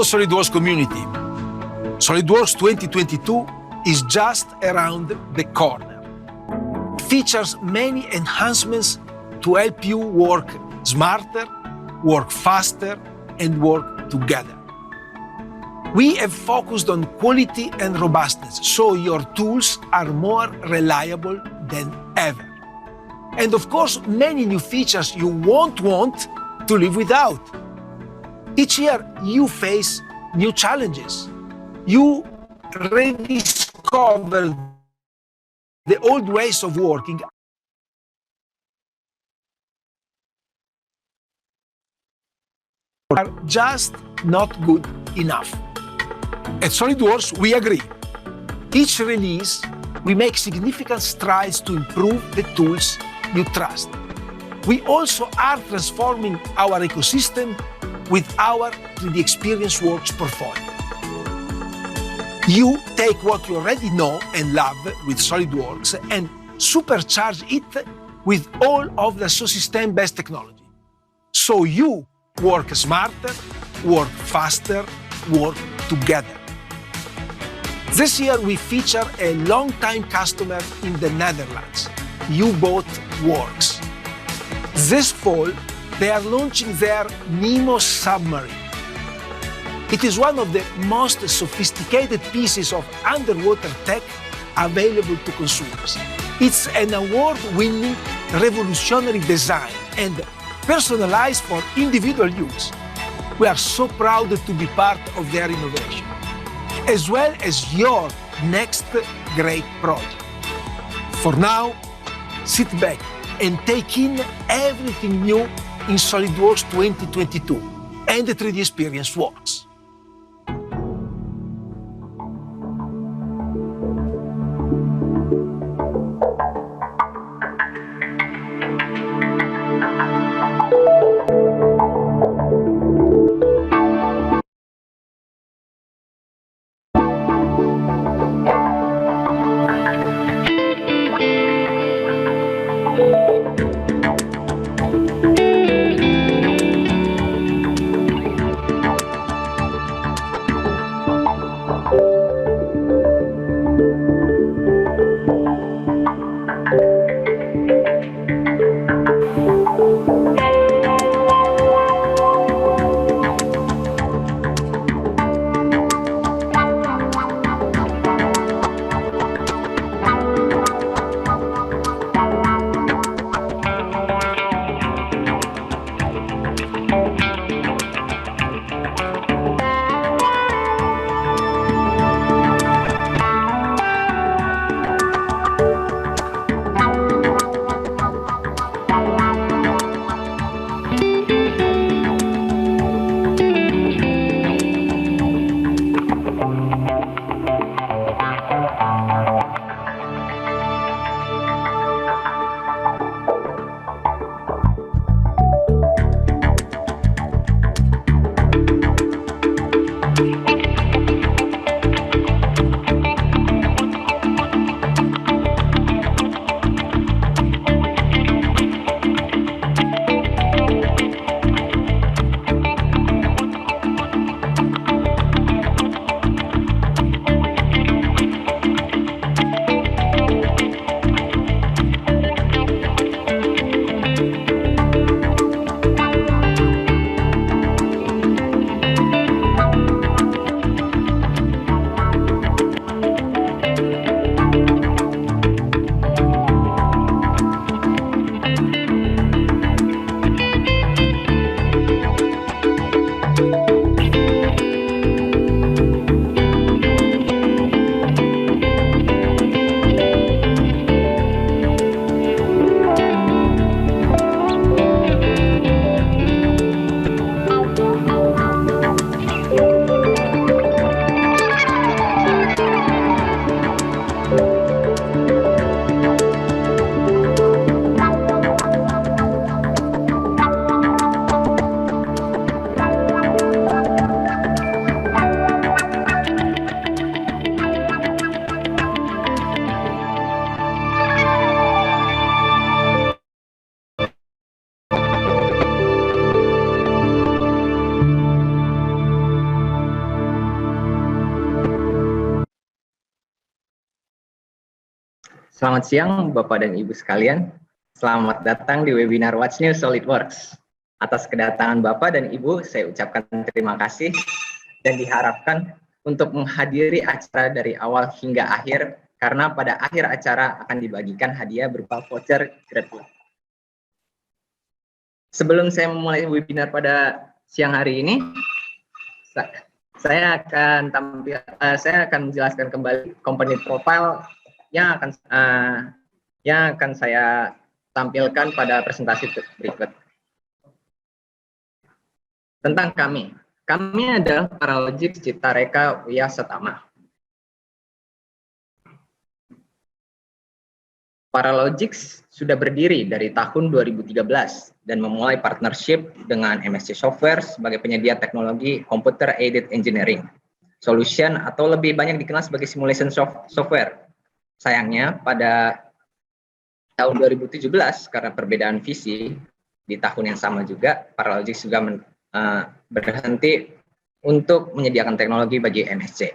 SolidWorks community. SolidWorks 2022 is just around the corner. It features many enhancements to help you work smarter, work faster, and work together. We have focused on quality and robustness, so your tools are more reliable than ever. And of course, many new features you won't want to live without. Each year, you face new challenges. You rediscover the old ways of working are just not good enough. At SolidWorks, we agree. Each release, we make significant strides to improve the tools you trust. We also are transforming our ecosystem with our 3D Experience Works portfolio. You take what you already know and love with SolidWorks and supercharge it with all of the System best technology. So you work smarter, work faster, work together. This year we feature a long-time customer in the Netherlands, U-Boat Works. This fall, they are launching their Nemo submarine. It is one of the most sophisticated pieces of underwater tech available to consumers. It's an award-winning, revolutionary design and personalized for individual use. We are so proud to be part of their innovation, as well as your next great project. For now, sit back and take in everything new in SolidWorks 2022 and the 3D Experience Works. Selamat siang Bapak dan Ibu sekalian. Selamat datang di webinar What's New SolidWorks. Atas kedatangan Bapak dan Ibu, saya ucapkan terima kasih dan diharapkan untuk menghadiri acara dari awal hingga akhir, karena pada akhir acara akan dibagikan hadiah berupa voucher GrabFood. Sebelum saya memulai webinar pada siang hari ini, saya akan menjelaskan kembali company profile yang akan saya tampilkan pada presentasi berikut. Tentang kami adalah Paralogics Cipta Reka Wiasatama. Paralogics sudah berdiri dari tahun 2013 dan memulai partnership dengan MSC Software sebagai penyedia teknologi Computer Aided Engineering Solution, atau lebih banyak dikenal sebagai simulation software. Sayangnya pada tahun 2017 karena perbedaan visi, di tahun yang sama juga Paralogics juga berhenti untuk menyediakan teknologi bagi MSC.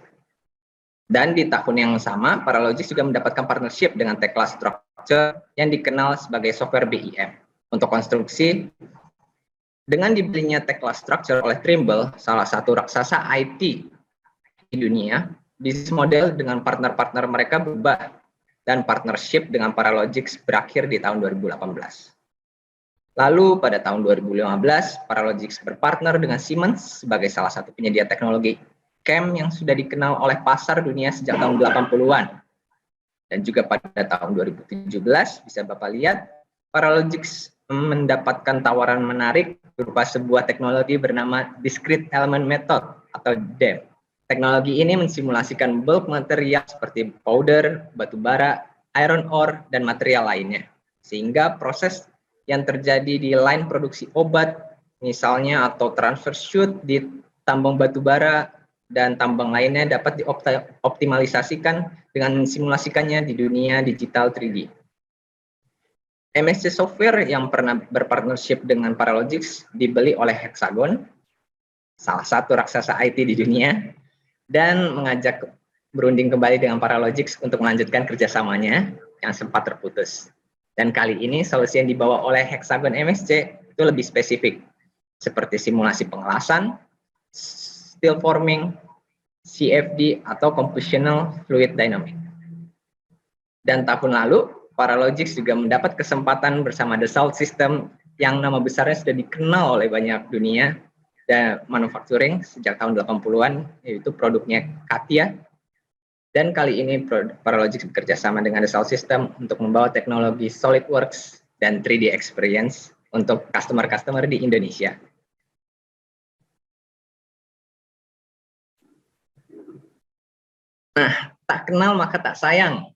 Dan di tahun yang sama Paralogics juga mendapatkan partnership dengan Tekla Structure yang dikenal sebagai software BIM untuk konstruksi. Dengan dibelinya Tekla Structure oleh Trimble, salah satu raksasa IT di dunia, bisnis model dengan partner-partner mereka berubah dan partnership dengan Paralogics berakhir di tahun 2018. Lalu pada tahun 2015, Paralogics berpartner dengan Siemens sebagai salah satu penyedia teknologi CAM yang sudah dikenal oleh pasar dunia sejak tahun 80-an. Dan juga pada tahun 2017, bisa Bapak lihat, Paralogics mendapatkan tawaran menarik berupa sebuah teknologi bernama Discrete Element Method atau DEM. Teknologi ini mensimulasikan bulk material seperti powder, batu bara, iron ore, dan material lainnya. Sehingga proses yang terjadi di line produksi obat, misalnya, atau transfer shoot di tambang batu bara dan tambang lainnya dapat dioptimalisasikan dengan mensimulasikannya di dunia digital 3D. MSC Software yang pernah berpartnership dengan Paralogics dibeli oleh Hexagon, salah satu raksasa IT di dunia, dan mengajak berunding kembali dengan Paralogics untuk melanjutkan kerjasamanya yang sempat terputus. Dan kali ini solusi yang dibawa oleh Hexagon MSC itu lebih spesifik, seperti simulasi pengelasan, steel forming, CFD, atau Computational Fluid Dynamics. Dan tahun lalu, Paralogics juga mendapat kesempatan bersama Dassault Systèmes yang nama besarnya sudah dikenal oleh banyak dunia dan manufacturing sejak tahun 80-an, yaitu produknya Katia. Dan kali ini Paralogics bekerja sama dengan Dassault Systèmes untuk membawa teknologi SolidWorks dan 3D Experience untuk customer-customer di Indonesia. Nah, tak kenal maka tak sayang.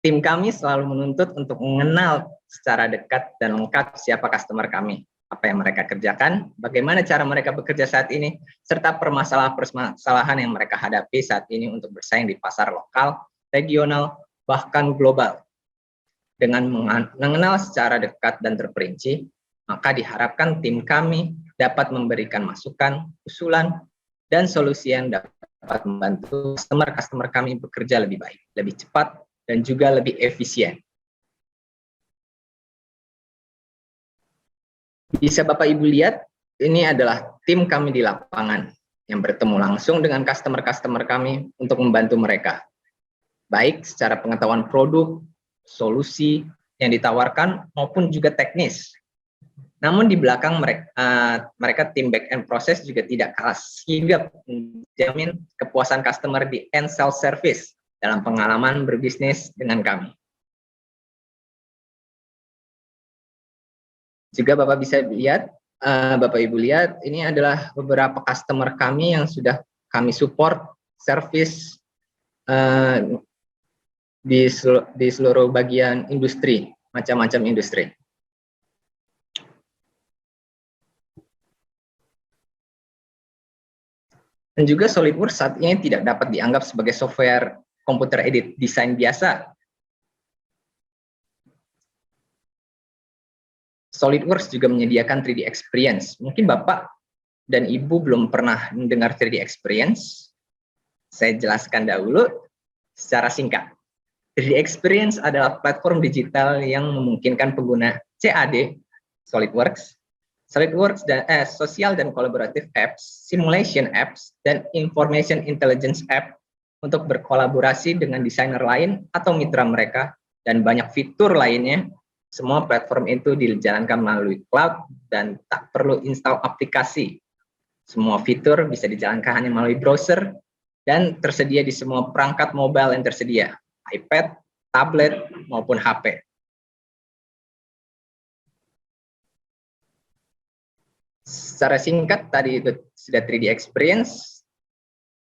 Tim kami selalu menuntut untuk mengenal secara dekat dan lengkap siapa customer kami, apa yang mereka kerjakan, bagaimana cara mereka bekerja saat ini, serta permasalahan yang mereka hadapi saat ini untuk bersaing di pasar lokal, regional, bahkan global. Dengan mengenal secara dekat dan terperinci, maka diharapkan tim kami dapat memberikan masukan, usulan, dan solusi yang dapat membantu customer kami bekerja lebih baik, lebih cepat, dan juga lebih efisien. Bisa Bapak Ibu lihat, ini adalah tim kami di lapangan yang bertemu langsung dengan customer kami untuk membantu mereka, baik secara pengetahuan produk, solusi yang ditawarkan, maupun juga teknis. Namun di belakang mereka tim back-end proses juga tidak kalah sigap menjamin kepuasan customer di end sales service dalam pengalaman berbisnis dengan kami. Juga Bapak Ibu lihat, ini adalah beberapa customer kami yang sudah kami support service di seluruh bagian industri, macam-macam industri. Dan juga SolidWorks saat ini tidak dapat dianggap sebagai software computer aided design biasa. SolidWorks juga menyediakan 3D Experience. Mungkin Bapak dan Ibu belum pernah mendengar 3D Experience. Saya jelaskan dahulu secara singkat. 3D Experience adalah platform digital yang memungkinkan pengguna CAD, SolidWorks, dan sosial dan kolaboratif apps, simulation apps, dan information intelligence app untuk berkolaborasi dengan desainer lain atau mitra mereka, dan banyak fitur lainnya. Semua platform itu dijalankan melalui cloud dan tak perlu install aplikasi. Semua fitur bisa dijalankan hanya melalui browser dan tersedia di semua perangkat mobile yang tersedia, iPad, tablet, maupun HP. Secara singkat tadi itu sudah 3D Experience.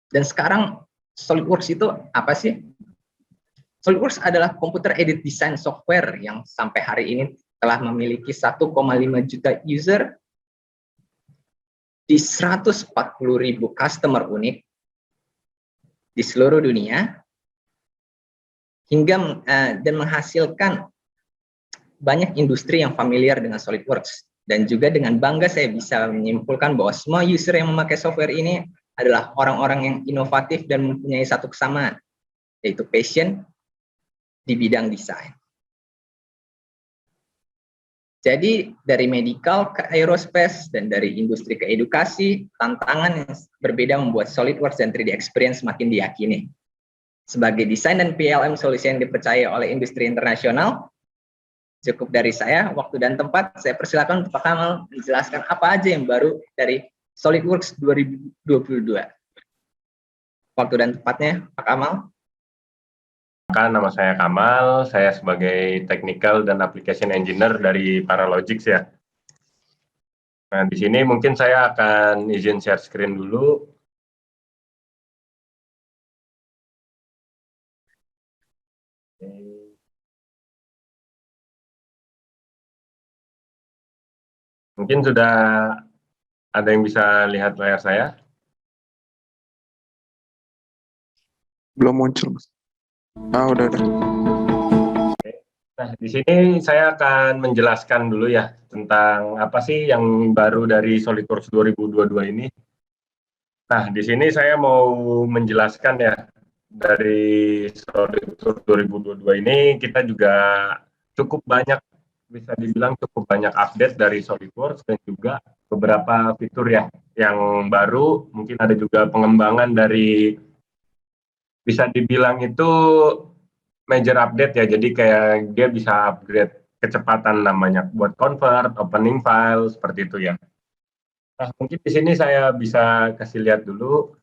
Dan sekarang SolidWorks itu apa sih? SolidWorks adalah komputer edit design software yang sampai hari ini telah memiliki 1,5 juta user di 140.000 customer unik di seluruh dunia, hingga dan menghasilkan banyak industri yang familiar dengan SolidWorks. Dan juga dengan bangga saya bisa menyimpulkan bahwa semua user yang memakai software ini adalah orang-orang yang inovatif dan mempunyai satu kesamaan, yaitu passion di bidang desain. Jadi dari medical ke aerospace dan dari industri ke edukasi, tantangan yang berbeda membuat SolidWorks dan 3D Experience semakin diyakini. Sebagai desain dan PLM solusi yang dipercaya oleh industri internasional, cukup dari saya, waktu dan tempat, saya persilakan Pak Kamal menjelaskan apa aja yang baru dari SolidWorks 2022. Waktu dan tempatnya, Pak Kamal. Nama saya Kamal, saya sebagai Technical dan Application Engineer dari Paralogics ya. Nah, di sini mungkin saya akan izin share screen dulu. Mungkin sudah ada yang bisa lihat layar saya? Belum muncul, Mas. Udah. Nah, di sini saya akan menjelaskan dulu ya tentang apa sih yang baru dari SolidWorks 2022 ini. Nah, di sini saya mau menjelaskan ya, dari SolidWorks 2022 ini kita juga cukup banyak, bisa dibilang cukup banyak update dari SolidWorks dan juga beberapa fitur ya yang baru, mungkin ada juga pengembangan dari, bisa dibilang itu major update ya, jadi kayak dia bisa upgrade kecepatan namanya buat convert, opening file, seperti itu ya. Nah, mungkin di sini saya bisa kasih lihat dulu.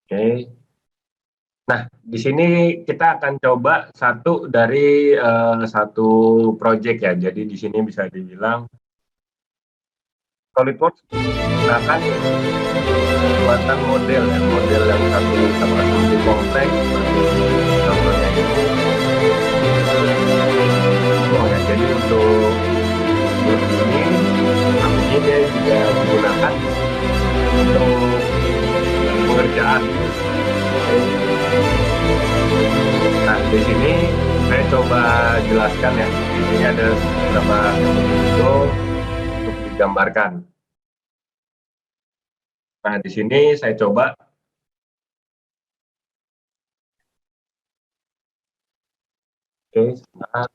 Oke. Nah, di sini kita akan coba satu dari satu project ya. Jadi di sini bisa dibilang SolidWorks akan buatan model ya, model yang satu sama lebih kompleks seperti contohnya ini. Oh ya, jadi untuk ini dia juga digunakan untuk pengerjaan. Nah, di sini saya coba jelaskan ya. Di sini ada beberapa video untuk digambarkan. Nah, di sini saya coba sebentar.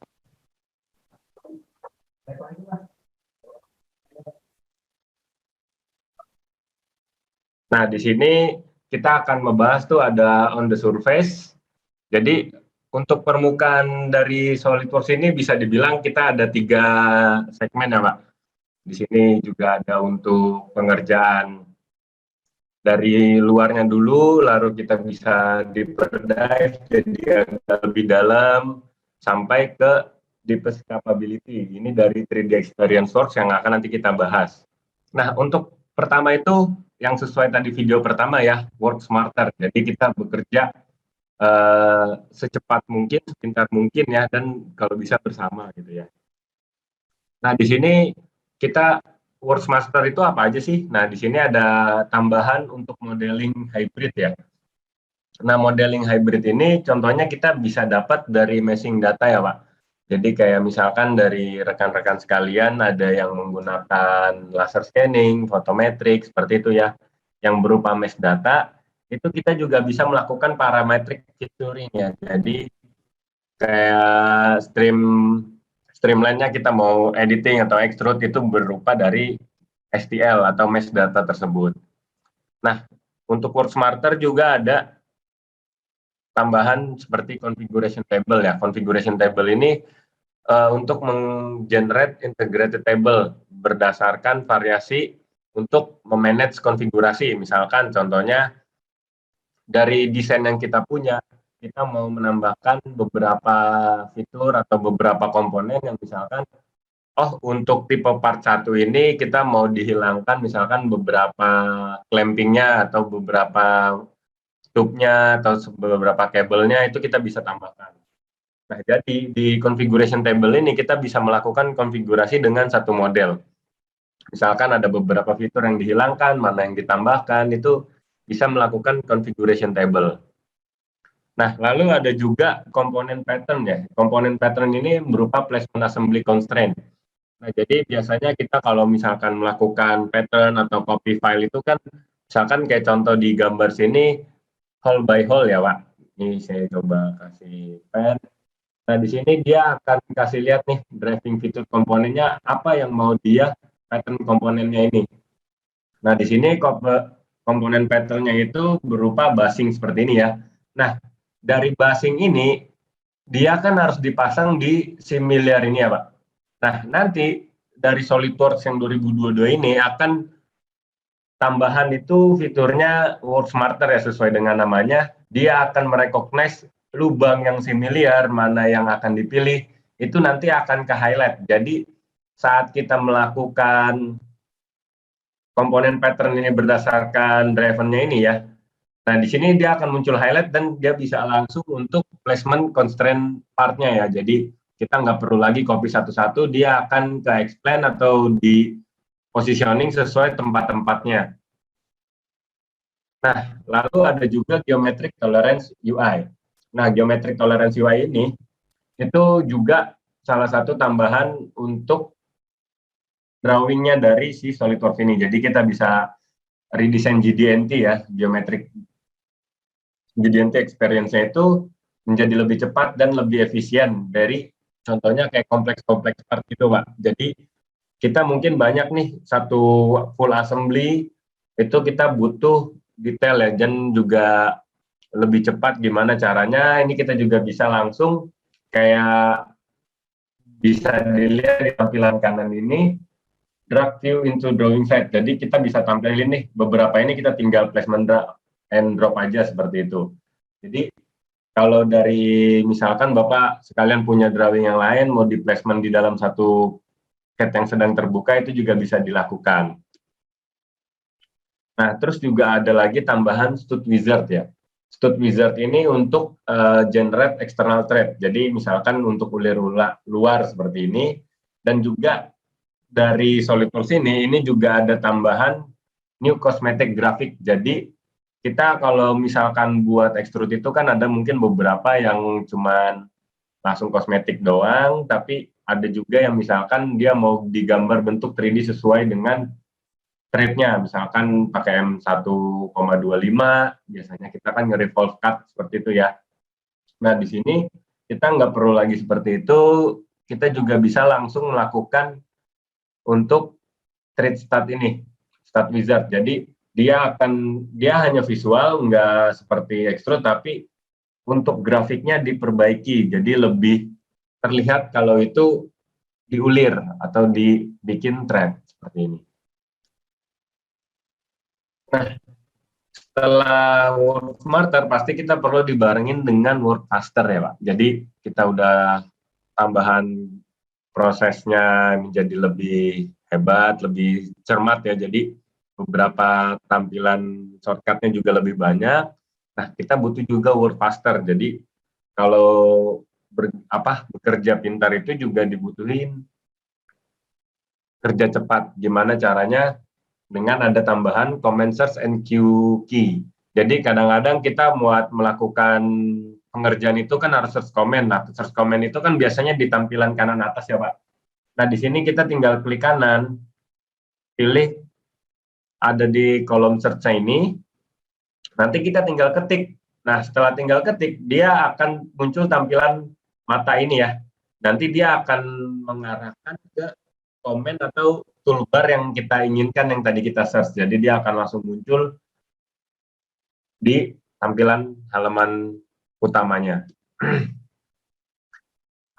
Nah, di sini kita akan membahas tuh ada on the surface. Jadi untuk permukaan dari SolidWorks ini bisa dibilang kita ada 3 segmen ya, Pak. Di sini juga ada untuk pengerjaan dari luarnya dulu, lalu kita bisa deep dive jadi agak lebih dalam sampai ke deepest capability. Ini dari 3D Experience Works yang akan nanti kita bahas. Nah, untuk pertama itu yang sesuai tadi video pertama ya, work smarter. Jadi kita bekerja secepat mungkin, sepintar mungkin ya, dan kalau bisa bersama gitu ya. Nah, di sini kita work smarter itu apa aja sih? Nah, di sini ada tambahan untuk modeling hybrid ya. Nah, modeling hybrid ini contohnya kita bisa dapat dari meshing data ya, Pak. Jadi kayak misalkan dari rekan-rekan sekalian ada yang menggunakan laser scanning, photometric, seperti itu ya, yang berupa mesh data, itu kita juga bisa melakukan parametric featuring ya. Jadi kayak streamline-nya kita mau editing atau extrude itu berupa dari STL atau mesh data tersebut. Nah, untuk Work Smarter juga ada tambahan seperti configuration table ya. Configuration table ini untuk menggenerate integrated table berdasarkan variasi untuk memanage konfigurasi. Misalkan contohnya dari desain yang kita punya, kita mau menambahkan beberapa fitur atau beberapa komponen yang misalkan, oh untuk tipe part 1 ini kita mau dihilangkan misalkan beberapa clampingnya atau beberapa tube-nya atau beberapa kabelnya itu kita bisa tambahkan. Nah, jadi di configuration table ini kita bisa melakukan konfigurasi dengan satu model. Misalkan ada beberapa fitur yang dihilangkan, mana yang ditambahkan, itu bisa melakukan configuration table. Nah, lalu ada juga komponen pattern ya. Komponen pattern ini berupa placement assembly constraint. Nah, jadi biasanya kita kalau misalkan melakukan pattern atau copy file itu kan, misalkan kayak contoh di gambar sini, hole by hole ya, Pak. Ini saya coba kasih pen. Nah, di sini dia akan kasih lihat nih driving feature komponennya apa yang mau dia pattern komponennya ini. Nah, di sini komponen patternnya itu berupa busing seperti ini ya. Nah, dari busing ini dia kan harus dipasang di similar ini ya, Pak. Nah, nanti dari SolidWorks yang 2022 ini akan tambahan itu fiturnya Work Smarter ya, sesuai dengan namanya. Dia akan merecognize lubang yang similar, mana yang akan dipilih, itu nanti akan ke-highlight. Jadi saat kita melakukan komponen pattern ini berdasarkan drivernya ini ya, nah di sini dia akan muncul highlight dan dia bisa langsung untuk placement constraint partnya ya. Jadi kita nggak perlu lagi copy satu-satu, dia akan ke-explain atau di positioning sesuai tempat-tempatnya. Nah, lalu ada juga geometric tolerance UI. Nah, geometric tolerance UI ini itu juga salah satu tambahan untuk drawingnya dari si SolidWorks ini. Jadi kita bisa redesign GDNT ya, geometric GDNT experience-nya itu menjadi lebih cepat dan lebih efisien dari contohnya kayak kompleks-kompleks part itu, Pak. Jadi kita mungkin banyak nih satu full assembly itu kita butuh detail ya, dan juga lebih cepat gimana caranya. Ini kita juga bisa langsung kayak bisa dilihat di tampilan kanan ini drag view into drawing site. Jadi kita bisa tampilin nih beberapa ini kita tinggal placement drag and drop aja seperti itu. Jadi kalau dari misalkan Bapak sekalian punya drawing yang lain mau di placement di dalam satu CAD yang sedang terbuka itu juga bisa dilakukan. Nah, terus juga ada lagi tambahan Stud Wizard ya. Stud Wizard ini untuk generate external thread. Jadi misalkan untuk ulir luar seperti ini, dan juga dari SolidWorks ini juga ada tambahan new cosmetic graphic. Jadi kita kalau misalkan buat extrude itu kan ada mungkin beberapa yang cuman langsung kosmetik doang, tapi ada juga yang misalkan dia mau digambar bentuk 3D sesuai dengan thread-nya, misalkan pakai M1,25, biasanya kita kan nge-revolve cut seperti itu ya. Nah, di sini kita nggak perlu lagi seperti itu, kita juga bisa langsung melakukan untuk thread stat ini, stat wizard. Jadi dia hanya visual, nggak seperti extrude, tapi untuk grafiknya diperbaiki, jadi lebih terlihat kalau itu diulir atau dibikin thread seperti ini. Nah, setelah Work Smarter pasti kita perlu dibarengin dengan Work Faster ya, Pak. Jadi kita udah tambahan prosesnya menjadi lebih hebat, lebih cermat ya. Jadi beberapa tampilan shortcut-nya juga lebih banyak. Nah, kita butuh juga Work Faster. Jadi kalau bekerja pintar itu juga dibutuhin kerja cepat. Gimana caranya? Dengan ada tambahan command search and queue key. Jadi kadang-kadang kita buat melakukan pengerjaan itu kan harus search command. Nah, search command itu kan biasanya di tampilan kanan atas ya, Pak. Nah, di sini kita tinggal klik kanan, pilih ada di kolom search ini. Nanti kita tinggal ketik. Nah, setelah tinggal ketik, dia akan muncul tampilan mata ini ya. Nanti dia akan mengarahkan ke komen atau toolbar yang kita inginkan yang tadi kita search. Jadi dia akan langsung muncul di tampilan halaman utamanya.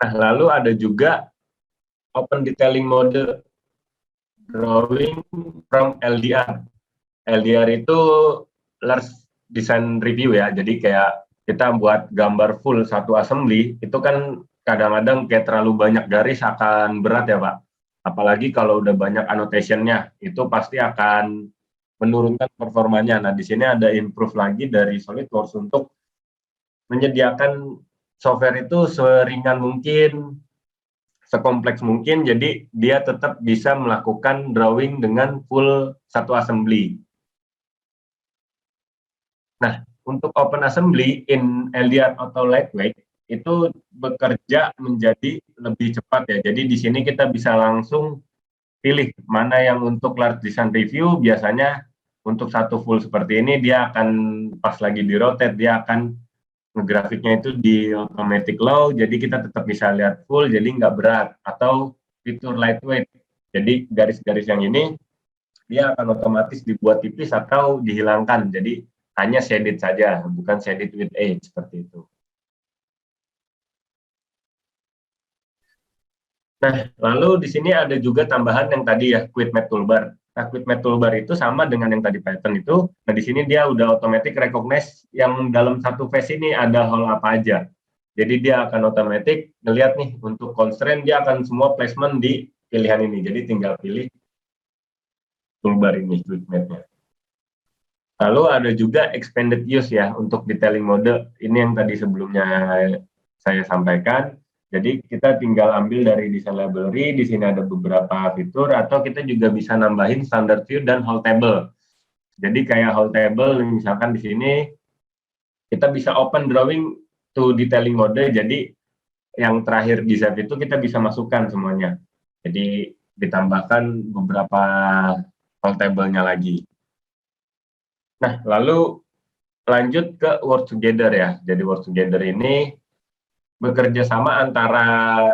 Nah, lalu ada juga Open Detailing Mode Drawing from LDR. LDR itu Large Design Review ya, jadi kayak kita buat gambar full satu assembly, itu kan kadang-kadang kayak terlalu banyak garis akan berat ya Pak. Apalagi kalau udah banyak annotation-nya, itu pasti akan menurunkan performanya. Nah, di sini ada improve lagi dari SolidWorks untuk menyediakan software itu seringan mungkin, sekompleks mungkin, jadi dia tetap bisa melakukan drawing dengan full satu assembly. Nah, untuk Open Assembly in LDR atau Lightweight itu bekerja menjadi lebih cepat ya. Jadi di sini kita bisa langsung pilih mana yang untuk Large Design Review. Biasanya untuk satu full seperti ini dia akan pas lagi di rotate, dia akan ngegrafiknya itu di automatic low, jadi kita tetap bisa lihat full, jadi nggak berat. Atau fitur lightweight, jadi garis-garis yang ini dia akan otomatis dibuat tipis atau dihilangkan, jadi hanya shaded saja, bukan shaded with edge seperti itu. Nah, lalu di sini ada juga tambahan yang tadi ya, Quick Matte Toolbar. Nah, Quick Matte Toolbar itu sama dengan yang tadi Python itu. Nah, di sini dia udah automatic recognize yang dalam satu face ini ada hole apa aja. Jadi dia akan automatic ngelihat nih untuk constraint, dia akan semua placement di pilihan ini. Jadi tinggal pilih toolbar ini, Quick Matte-nya. Lalu ada juga expanded use ya untuk detailing mode. Ini yang tadi sebelumnya saya sampaikan. Jadi kita tinggal ambil dari design library, di sini ada beberapa fitur, atau kita juga bisa nambahin standard view dan whole table. Jadi kayak whole table, misalkan di sini kita bisa open drawing to detailing mode, jadi yang terakhir di save itu kita bisa masukkan semuanya. Jadi ditambahkan beberapa whole table-nya lagi. Nah, lalu lanjut ke work together ya. Jadi work together ini bekerja sama antara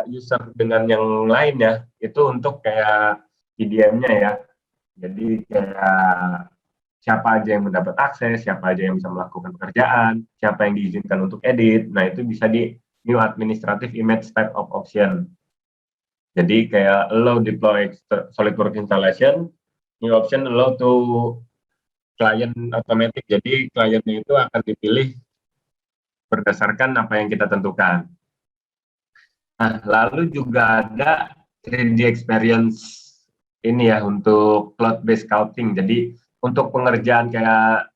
user dengan yang lain ya, itu untuk kayak IDM-nya ya. Jadi kayak siapa aja yang mendapat akses, siapa aja yang bisa melakukan pekerjaan, siapa yang diizinkan untuk edit. Nah, itu bisa di new administrative image type of option. Jadi kayak allow deploy SolidWorks installation, new option allow to client automatic. Jadi kliennya itu akan dipilih berdasarkan apa yang kita tentukan. Nah, lalu juga ada 3D experience ini ya untuk cloud-based sculpting. Jadi untuk pengerjaan kayak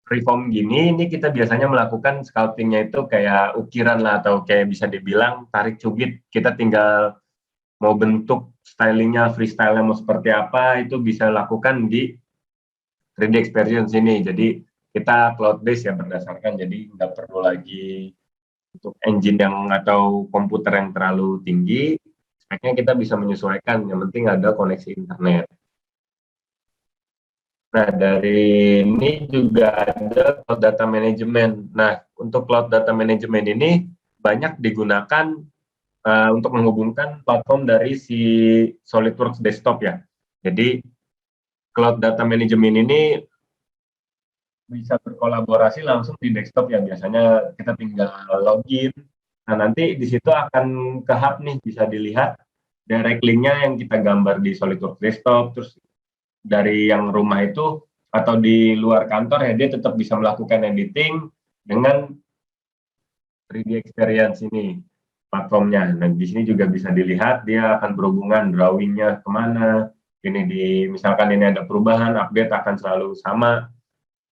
freeform gini, ini kita biasanya melakukan sculptingnya itu kayak ukiran lah, atau kayak bisa dibilang tarik cubit. Kita tinggal mau bentuk stylingnya, freestyle-nya mau seperti apa, itu bisa lakukan di 3D experience ini. Jadi kita cloud-based ya berdasarkan, jadi nggak perlu lagi untuk engine yang atau komputer yang terlalu tinggi, speknya kita bisa menyesuaikan, yang penting ada koneksi internet. Nah, dari ini juga ada cloud data management. Nah, untuk cloud data management ini banyak digunakan untuk menghubungkan platform dari si SolidWorks desktop ya. Jadi cloud data management ini bisa berkolaborasi langsung di desktop ya, biasanya kita tinggal login. Nah, nanti di situ akan ke hub nih, bisa dilihat direct link-nya yang kita gambar di SolidWorks desktop, terus dari yang rumah itu atau di luar kantor ya, dia tetap bisa melakukan editing dengan 3D experience ini platformnya. Nah, di sini juga bisa dilihat dia akan berhubungan drawing-nya kemana. Ini misalkan ini ada perubahan, update akan selalu sama.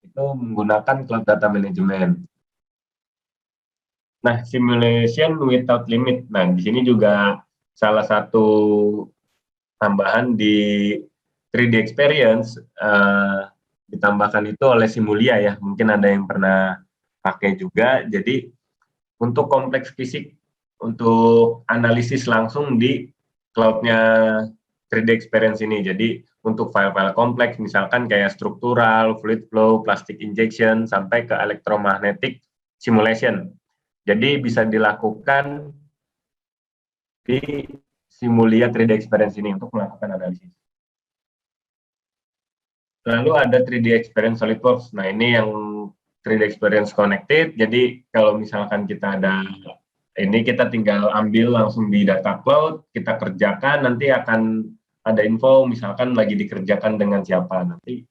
Itu menggunakan cloud data management. Nah, simulation without limit. Nah, di sini juga salah satu tambahan di 3D experience ditambahkan itu oleh Simulia ya. Mungkin ada yang pernah pakai juga. Jadi untuk kompleks fisik, untuk analisis langsung di cloud-nya 3D experience ini. Jadi untuk file-file kompleks misalkan kayak struktural, fluid flow, plastic injection sampai ke electromagnetic simulation. Jadi bisa dilakukan di Simulia 3D experience ini untuk melakukan analisis. Lalu ada 3D experience SolidWorks. Nah, ini yang 3D experience connected. Jadi kalau misalkan kita ada ini, kita tinggal ambil langsung di data cloud, kita kerjakan, nanti akan ada info misalkan lagi dikerjakan dengan siapa nanti.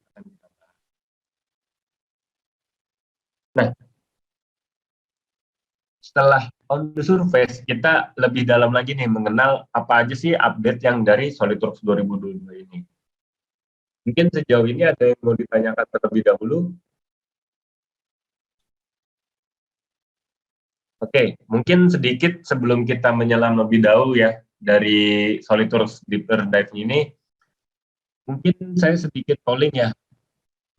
Nah, setelah on the surface, kita lebih dalam lagi nih mengenal apa aja sih update yang dari SolidWorks 2022 ini. Mungkin sejauh ini ada yang mau ditanyakan terlebih dahulu? Oke, mungkin sedikit sebelum kita menyelam lebih dahulu ya dari SolidWorks Deeper Dive ini, mungkin saya sedikit polling ya.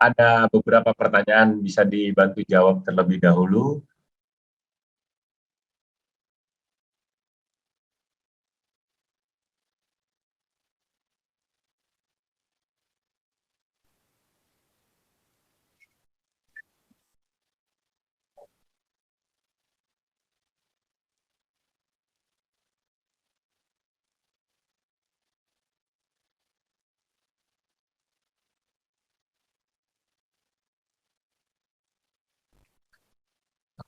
Ada beberapa pertanyaan bisa dibantu jawab terlebih dahulu.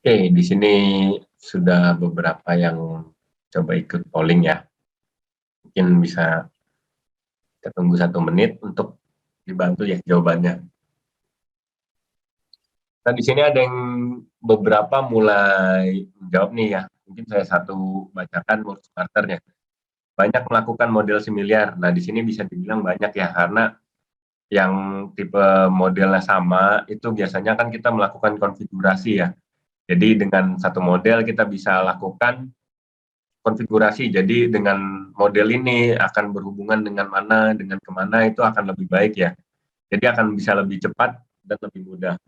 Oke, di sini sudah beberapa yang coba ikut polling ya. Mungkin bisa kita tunggu 1 menit untuk dibantu ya jawabannya. Nah, di sini ada yang beberapa mulai menjawab nih ya. Mungkin saya satu bacakan work starternya. Banyak melakukan model similar. Nah, di sini bisa dibilang banyak ya, karena yang tipe modelnya sama, itu biasanya kan kita melakukan konfigurasi ya. Jadi dengan satu model kita bisa lakukan konfigurasi. Jadi dengan model ini akan berhubungan dengan mana, dengan kemana, itu akan lebih baik ya. Jadi akan bisa lebih cepat dan lebih mudah.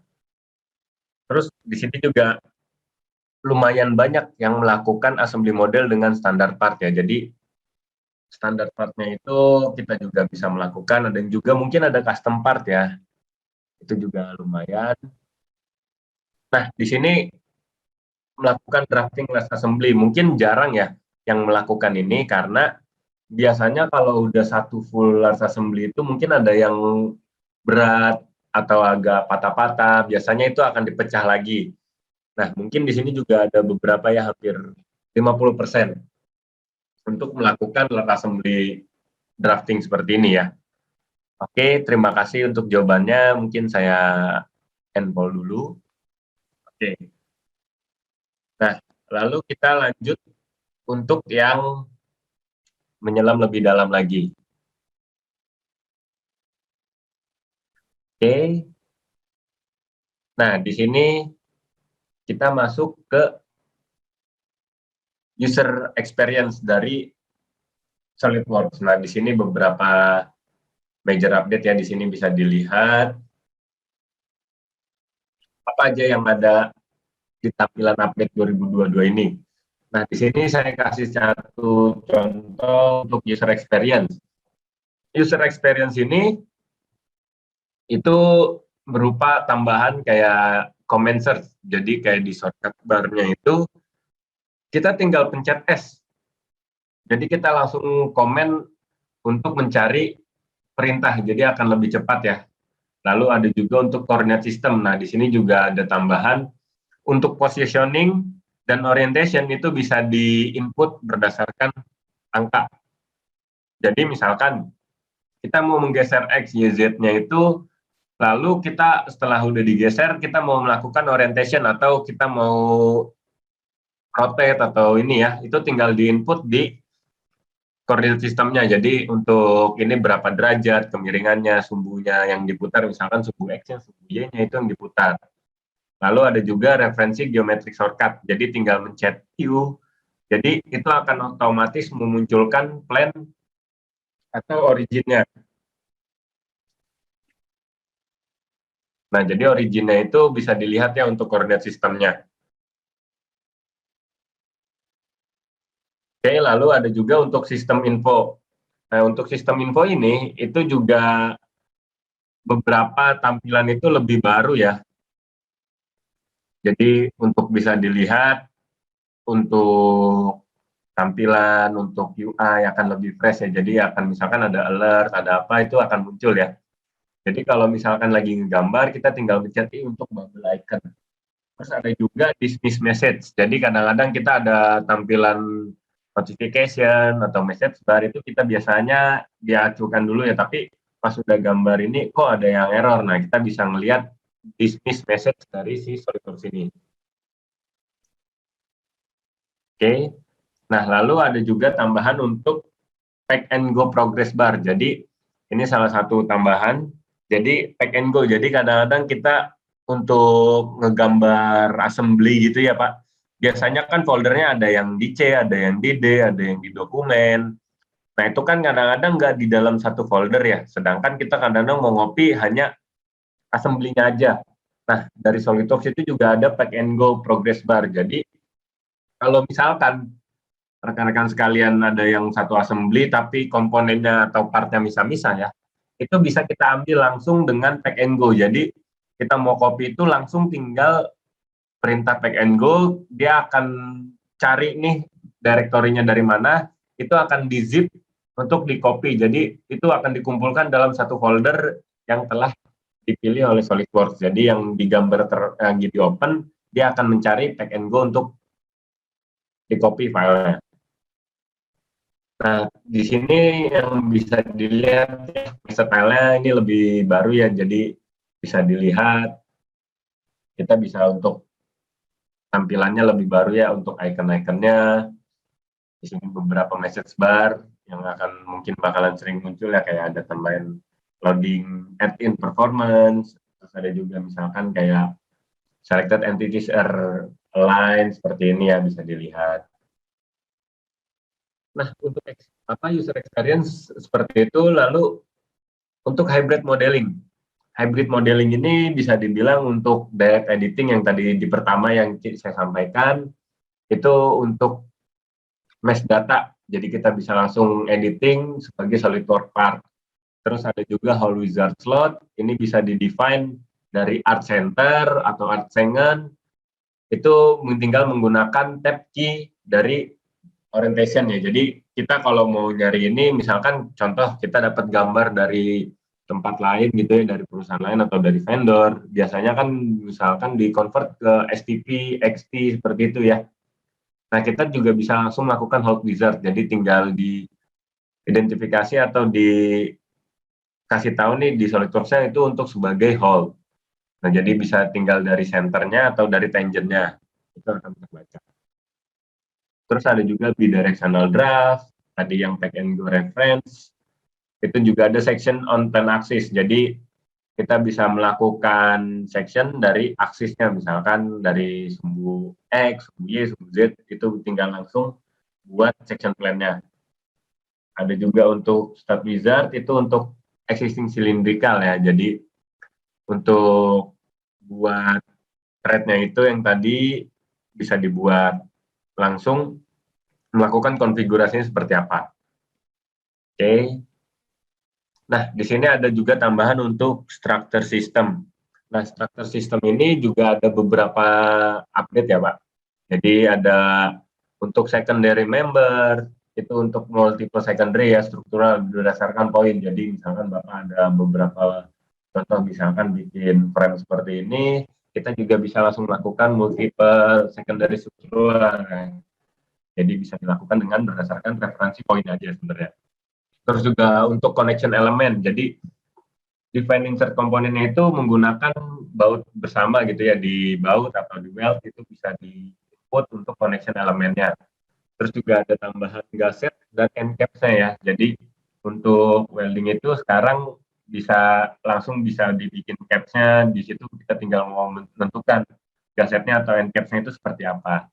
Terus di sini juga lumayan banyak yang melakukan assembly model dengan standar part ya. Jadi standar partnya itu kita juga bisa melakukan, dan juga mungkin ada custom part ya. Itu juga lumayan. Nah, di sini melakukan drafting less assembly mungkin jarang ya yang melakukan ini, karena biasanya kalau udah satu full less assembly itu mungkin ada yang berat atau agak patah-patah, biasanya itu akan dipecah lagi. Nah, mungkin di sini juga ada beberapa ya, hampir 50% untuk melakukan less assembly drafting seperti ini ya. Oke, terima kasih untuk jawabannya. Mungkin saya end poll dulu. Oke. Nah, lalu kita lanjut untuk yang menyelam lebih dalam lagi. Oke. Nah, di sini kita masuk ke user experience dari SolidWorks. Nah, di sini beberapa major update ya, di sini bisa dilihat apa aja yang ada di tampilan update 2022 ini. Nah, di sini saya kasih satu contoh untuk user experience. User experience ini itu berupa tambahan kayak comment search. Jadi kayak di shortcut bar-nya itu kita tinggal pencet S. Jadi kita langsung komen untuk mencari perintah, jadi akan lebih cepat ya. Lalu ada juga untuk coordinate system. Nah, di sini juga ada tambahan untuk positioning dan orientation, itu bisa di-input berdasarkan angka. Jadi misalkan kita mau menggeser X, Y, Z-nya itu, lalu kita setelah udah digeser, kita mau melakukan orientation atau kita mau rotate atau ini ya, itu tinggal di-input di koordinat sistemnya. Jadi untuk ini berapa derajat kemiringannya, sumbunya yang diputar, misalkan sumbu X-nya, sumbu Y-nya itu yang diputar. Lalu ada juga referensi geometric shortcut. Jadi tinggal mencet Q. Jadi itu akan otomatis memunculkan plan atau originnya. Nah, jadi originnya itu bisa dilihat ya untuk koordinat sistemnya. Oke, lalu ada juga untuk sistem info. Nah, untuk sistem info ini itu juga beberapa tampilan itu lebih baru ya. Jadi untuk bisa dilihat, untuk tampilan, untuk UI akan lebih fresh ya. Jadi akan misalkan ada alert, ada apa itu akan muncul ya. Jadi kalau misalkan lagi ngegambar, kita tinggal pencet I untuk bubble icon. Terus ada juga dismiss message. Jadi kadang-kadang kita ada tampilan notification atau message bar itu kita biasanya diacukan dulu ya. Tapi pas sudah gambar ini kok ada yang error. Nah, kita bisa ngelihat dismiss message dari si SolidWorks ini. Oke. Nah, lalu ada juga tambahan untuk pack and go progress bar. Jadi ini salah satu tambahan. Jadi pack and go. Jadi kadang-kadang kita untuk ngegambar assembly gitu ya Pak. Biasanya kan foldernya ada yang di C, ada yang di D, ada yang di dokumen. Nah itu kan kadang-kadang nggak di dalam satu folder ya. Sedangkan kita kadang-kadang mau ngopi hanya assembly-nya aja. Nah dari SolidWorks itu juga ada pack and go progress bar. Jadi kalau misalkan rekan-rekan sekalian ada yang satu assembly tapi komponennya atau partnya misah-misah ya, itu bisa kita ambil langsung dengan pack and go. Jadi kita mau copy itu langsung tinggal perintah pack and go, dia akan cari nih direktorinya dari mana, itu akan di zip untuk di copy. Jadi itu akan dikumpulkan dalam satu folder yang telah dipilih oleh SolidWorks. Jadi yang digambar yang di open, dia akan mencari pack and go untuk di copy filenya. Nah, di sini yang bisa dilihat style-nya ini lebih baru ya, jadi bisa dilihat, kita bisa untuk tampilannya lebih baru ya, untuk icon-iconnya. Di sini beberapa message bar yang akan mungkin bakalan sering muncul ya, kayak ada tambahan loading add-in performance, terus ada juga misalkan kayak selected entities are aligned, seperti ini ya, bisa dilihat. Nah, untuk user experience seperti itu, lalu untuk hybrid modeling. Hybrid modeling ini bisa dibilang untuk direct editing yang tadi di pertama yang saya sampaikan, itu untuk mesh data. Jadi kita bisa langsung editing sebagai SolidWorks part. Terus ada juga whole wizard slot, ini bisa di-define dari Art Center atau Art Schengen, itu tinggal menggunakan tab key dari orientation ya. Jadi kita kalau mau nyari ini, misalkan contoh kita dapat gambar dari tempat lain gitu ya, dari perusahaan lain atau dari vendor, biasanya kan misalkan di convert ke STP, XT seperti itu ya. Nah kita juga bisa langsung melakukan hold wizard, jadi tinggal di identifikasi atau dikasih tahu nih di SolidWorks-nya itu untuk sebagai hold. Nah jadi bisa tinggal dari centernya atau dari tangentnya, itu akan terbaca. Terus ada juga bidirectional draft, tadi yang pack and go reference, itu juga ada section on 10 axis. Jadi kita bisa melakukan section dari aksisnya, misalkan dari sumbu X, sumbu Y, sumbu Z, itu tinggal langsung buat section plan-nya. Ada juga untuk start wizard, itu untuk existing cylindrical ya. Jadi untuk buat thread-nya itu yang tadi bisa dibuat langsung, melakukan konfigurasinya seperti apa. Oke. Nah, di sini ada juga tambahan untuk structure system. Nah, structure system ini juga ada beberapa update ya, Pak. Jadi ada untuk secondary member, itu untuk multiple secondary ya, struktural berdasarkan poin. Jadi misalkan Bapak ada beberapa contoh, misalkan bikin frame seperti ini, kita juga bisa langsung melakukan multiple secondary struktural. Jadi bisa dilakukan dengan berdasarkan referensi poin aja sebenarnya. Terus juga untuk connection element, jadi define insert komponennya itu menggunakan baut bersama gitu ya, di baut atau di weld itu bisa di input untuk connection elemennya. Terus juga ada tambahan gasket dan end caps-nya ya. Jadi untuk welding itu sekarang bisa langsung bisa dibikin caps-nya, di situ kita tinggal mau menentukan gasetnya atau end caps-nya itu seperti apa.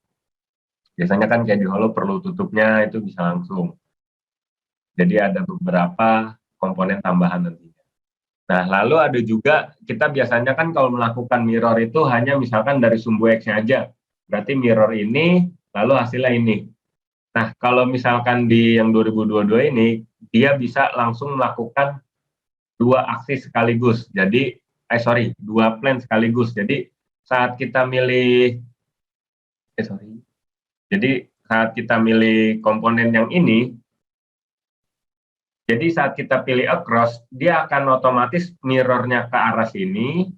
Biasanya kan kayak di hollow perlu tutupnya, itu bisa langsung. Jadi ada beberapa komponen tambahan nantinya. Nah, lalu ada juga, kita biasanya kan kalau melakukan mirror itu hanya misalkan dari sumbu X-nya aja. Berarti mirror ini, lalu hasilnya ini. Nah, kalau misalkan di yang 2022 ini, dia bisa langsung melakukan dua aksi sekaligus. Jadi, dua plan sekaligus. Jadi saat kita milih, Jadi saat kita milih komponen yang ini, jadi saat kita pilih across, dia akan otomatis mirrornya ke arah sini,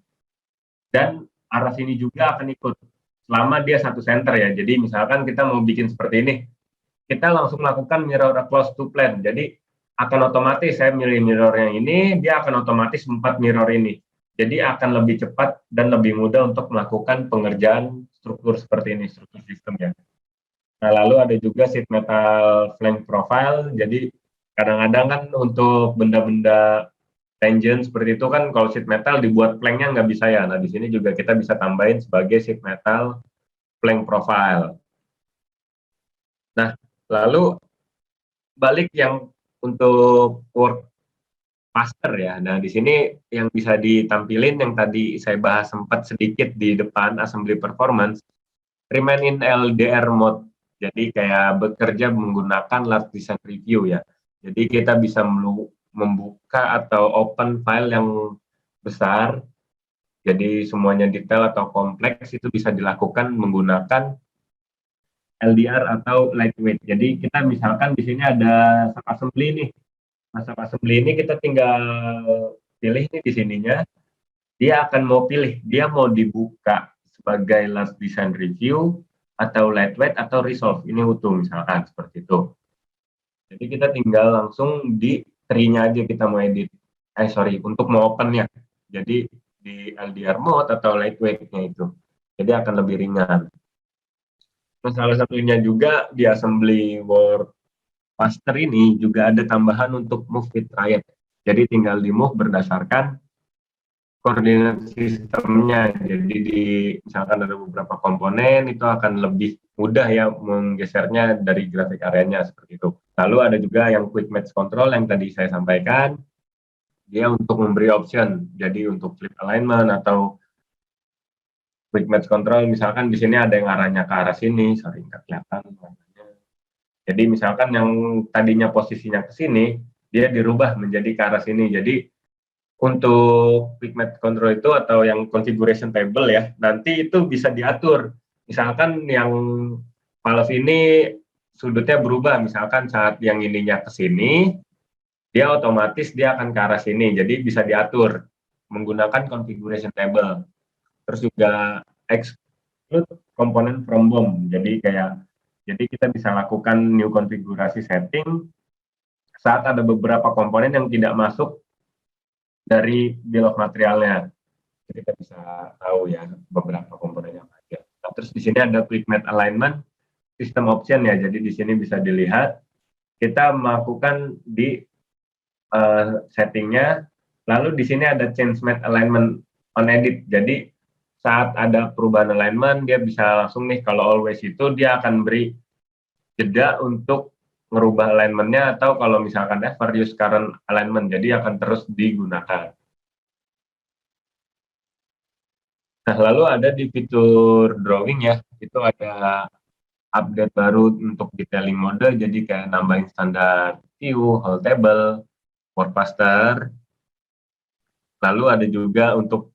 dan arah sini juga akan ikut, selama dia satu center ya. Jadi misalkan kita mau bikin seperti ini, kita langsung lakukan mirror across to plan. Jadi akan otomatis saya milih mirror yang ini, dia akan otomatis 4 mirror ini. Jadi akan lebih cepat dan lebih mudah untuk melakukan pengerjaan struktur seperti ini, struktur sistem ya. Nah, lalu ada juga sheet metal flank profile. Jadi kadang-kadang kan untuk benda-benda tangent seperti itu kan kalau sheet metal dibuat planknya nggak bisa ya. Nah, di sini juga kita bisa tambahin sebagai sheet metal flank profile. Nah, lalu balik yang untuk work faster ya. Nah, di sini yang bisa ditampilin yang tadi saya bahas sempat sedikit di depan assembly performance, remain in LDR mode. Jadi kayak bekerja menggunakan large design review ya. Jadi kita bisa membuka atau open file yang besar. Jadi semuanya detail atau kompleks itu bisa dilakukan menggunakan LDR atau lightweight. Jadi kita misalkan di sini ada sub assembly nih. Nah, sub assembly ini kita tinggal pilih nih di sininya. Dia akan mau pilih, dia mau dibuka sebagai large design review atau lightweight atau resolve, ini utuh misalkan seperti itu. Jadi kita tinggal langsung di tree-nya aja kita mau edit. Untuk mau open-nya. Jadi di LDR mode atau lightweight-nya itu. Jadi akan lebih ringan. Nah, salah satunya juga di assembly work faster ini juga ada tambahan untuk move with riot. Jadi tinggal di move berdasarkan koordinat sistemnya. Jadi misalkan ada beberapa komponen itu akan lebih mudah ya menggesernya dari grafik areanya seperti itu. Lalu ada juga yang quick match control yang tadi saya sampaikan. Dia untuk memberi option. Jadi untuk flip alignment atau quick match control, misalkan di sini ada yang arahnya ke arah sini, nggak kelihatan. Jadi misalkan yang tadinya posisinya ke sini, dia dirubah menjadi ke arah sini. Jadi untuk quick match control itu atau yang configuration table ya, nanti itu bisa diatur. Misalkan yang valve ini sudutnya berubah, misalkan saat yang ininya ke sini, dia otomatis dia akan ke arah sini. Jadi bisa diatur menggunakan configuration table. Terus juga exclude komponen from BOM. Jadi kita bisa lakukan new konfigurasi setting saat ada beberapa komponen yang tidak masuk dari bill of materialnya. Jadi kita bisa tahu ya beberapa komponen yang ada. Nah, terus di sini ada quick match alignment system option ya. Jadi di sini bisa dilihat kita melakukan di settingnya. Lalu di sini ada change match alignment on edit. Jadi saat ada perubahan alignment dia bisa langsung nih, kalau always itu dia akan beri jeda untuk merubah alignment-nya, atau kalau misalkan ever use current alignment, jadi akan terus digunakan. Nah, lalu ada di fitur drawing ya, itu ada update baru untuk detailing mode, jadi kayak nambahin standar view, whole table, work faster. Lalu ada juga untuk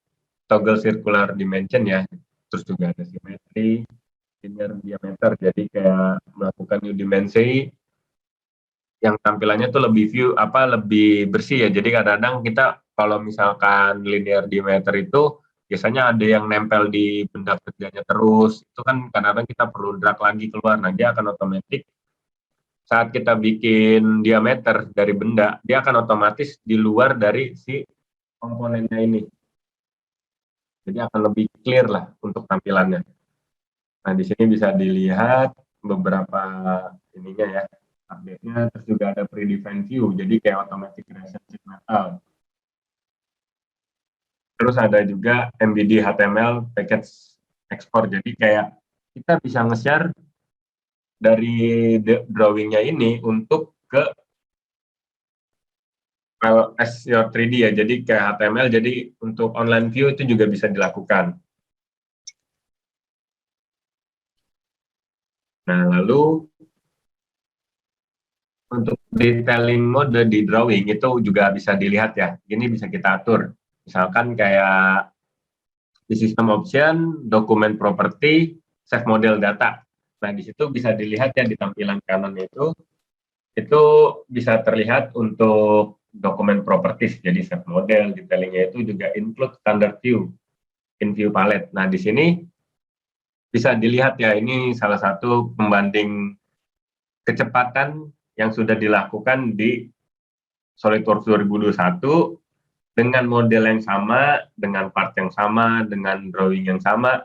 toggle circular dimension ya, terus juga ada symmetry, linear diameter, jadi kayak melakukan new dimensi yang tampilannya tuh lebih bersih ya. Jadi kadang-kadang kita kalau misalkan linear diameter itu biasanya ada yang nempel di benda kerjanya terus, itu kan kadang-kadang kita perlu drag lagi keluar. Nah, dia akan otomatis saat kita bikin diameter dari benda, dia akan otomatis di luar dari si komponennya ini. Jadi akan lebih clear lah untuk tampilannya. Nah, di sini bisa dilihat beberapa ininya ya, update-nya. Terus juga ada predefined view, jadi kayak automatic creation sheet metal. Terus ada juga MBD HTML package export, jadi kayak kita bisa nge-share dari drawing-nya ini untuk ke file as your 3D ya, jadi kayak HTML, jadi untuk online view itu juga bisa dilakukan. Nah, lalu untuk detailing mode di drawing itu juga bisa dilihat ya. Ini bisa kita atur. Misalkan kayak di sistem option, dokumen property, save model data. Nah, di situ bisa dilihat ya di tampilan kanan itu bisa terlihat untuk dokumen properties. Jadi save model, detailingnya itu juga include standard view, in view palette. Nah, di sini bisa dilihat ya, ini salah satu pembanding kecepatan yang sudah dilakukan di SolidWorks 2021 dengan model yang sama, dengan part yang sama, dengan drawing yang sama.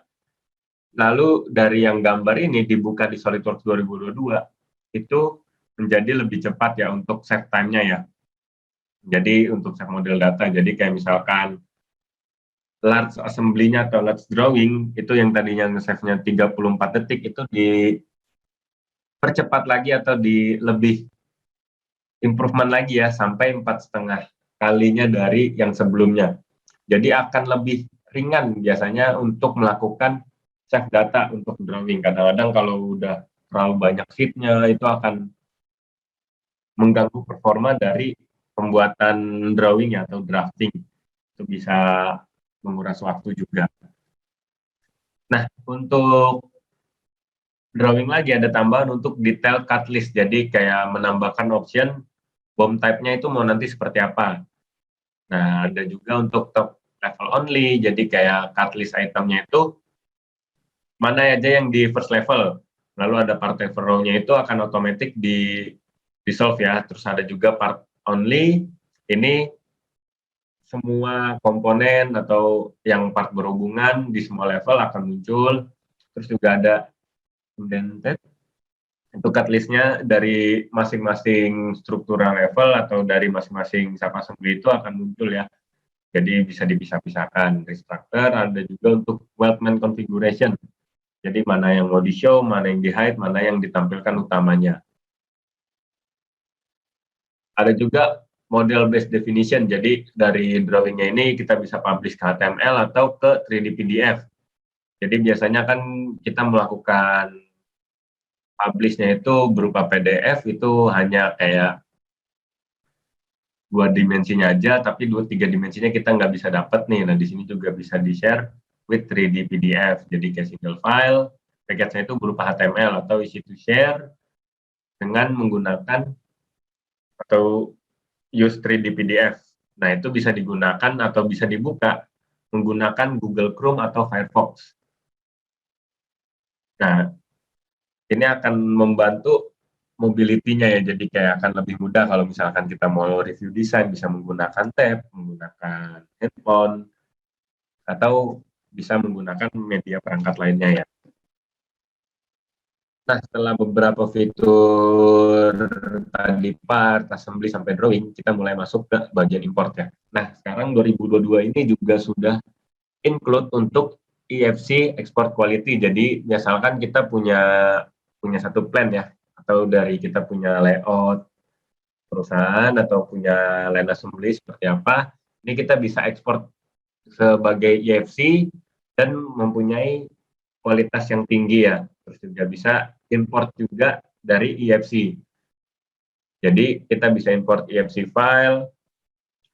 Lalu dari yang gambar ini dibuka di SolidWorks 2022, itu menjadi lebih cepat ya untuk save time-nya ya. Jadi untuk save model data, jadi kayak misalkan large assembly-nya atau large drawing, itu yang tadinya nge-save-nya 34 detik, itu dipercepat lagi atau di lebih improvement lagi ya, sampai 4,5 kalinya dari yang sebelumnya. Jadi akan lebih ringan biasanya untuk melakukan save data untuk drawing. Kadang-kadang kalau udah terlalu banyak sheet-nya itu akan mengganggu performa dari pembuatan drawing atau drafting. Itu bisa menguras waktu juga. Nah, untuk drawing lagi ada tambahan untuk detail cut list. Jadi kayak menambahkan option BOM type-nya itu mau nanti seperti apa. Nah, ada juga untuk top level only. Jadi kayak cut list itemnya itu mana aja yang di first level. Lalu ada part level-nya itu akan otomatis di resolve ya. Terus ada juga part only. Ini semua komponen atau yang part berhubungan di semua level akan muncul. Terus juga ada indented. Untuk cut list-nya dari masing-masing struktural level atau dari masing-masing sub-assembly itu akan muncul ya. Jadi bisa dipisah-pisahkan. Restructure ada juga untuk weldment configuration. Jadi mana yang mau di-show, mana yang di-hide, mana yang ditampilkan utamanya. Ada juga model based definition. Jadi dari drawingnya ini kita bisa publish ke HTML atau ke 3D PDF. Jadi biasanya kan kita melakukan publish-nya itu berupa PDF, itu hanya kayak 2 dimensinya aja, tapi 2-3 dimensinya kita nggak bisa dapat nih. Nah, di sini juga bisa di-share with 3D PDF. Jadi kayak single file, package-nya itu berupa HTML atau easy to share dengan menggunakan atau use 3D PDF. Nah, itu bisa digunakan atau bisa dibuka menggunakan Google Chrome atau Firefox. Nah, ini akan membantu mobility-nya ya, jadi kayak akan lebih mudah kalau misalkan kita mau review desain, bisa menggunakan tab, menggunakan handphone, atau bisa menggunakan media perangkat lainnya ya. Nah, setelah beberapa fitur tadi part, assembly, sampai drawing, kita mulai masuk ke bagian import ya. Nah, sekarang 2022 ini juga sudah include untuk EFC export quality. Jadi, misalkan kita punya satu plan ya, atau dari kita punya layout perusahaan atau punya line assembly seperti apa, ini kita bisa ekspor sebagai EFC dan mempunyai kualitas yang tinggi ya. Terus juga bisa import juga dari EFC. Jadi kita bisa import EFC file.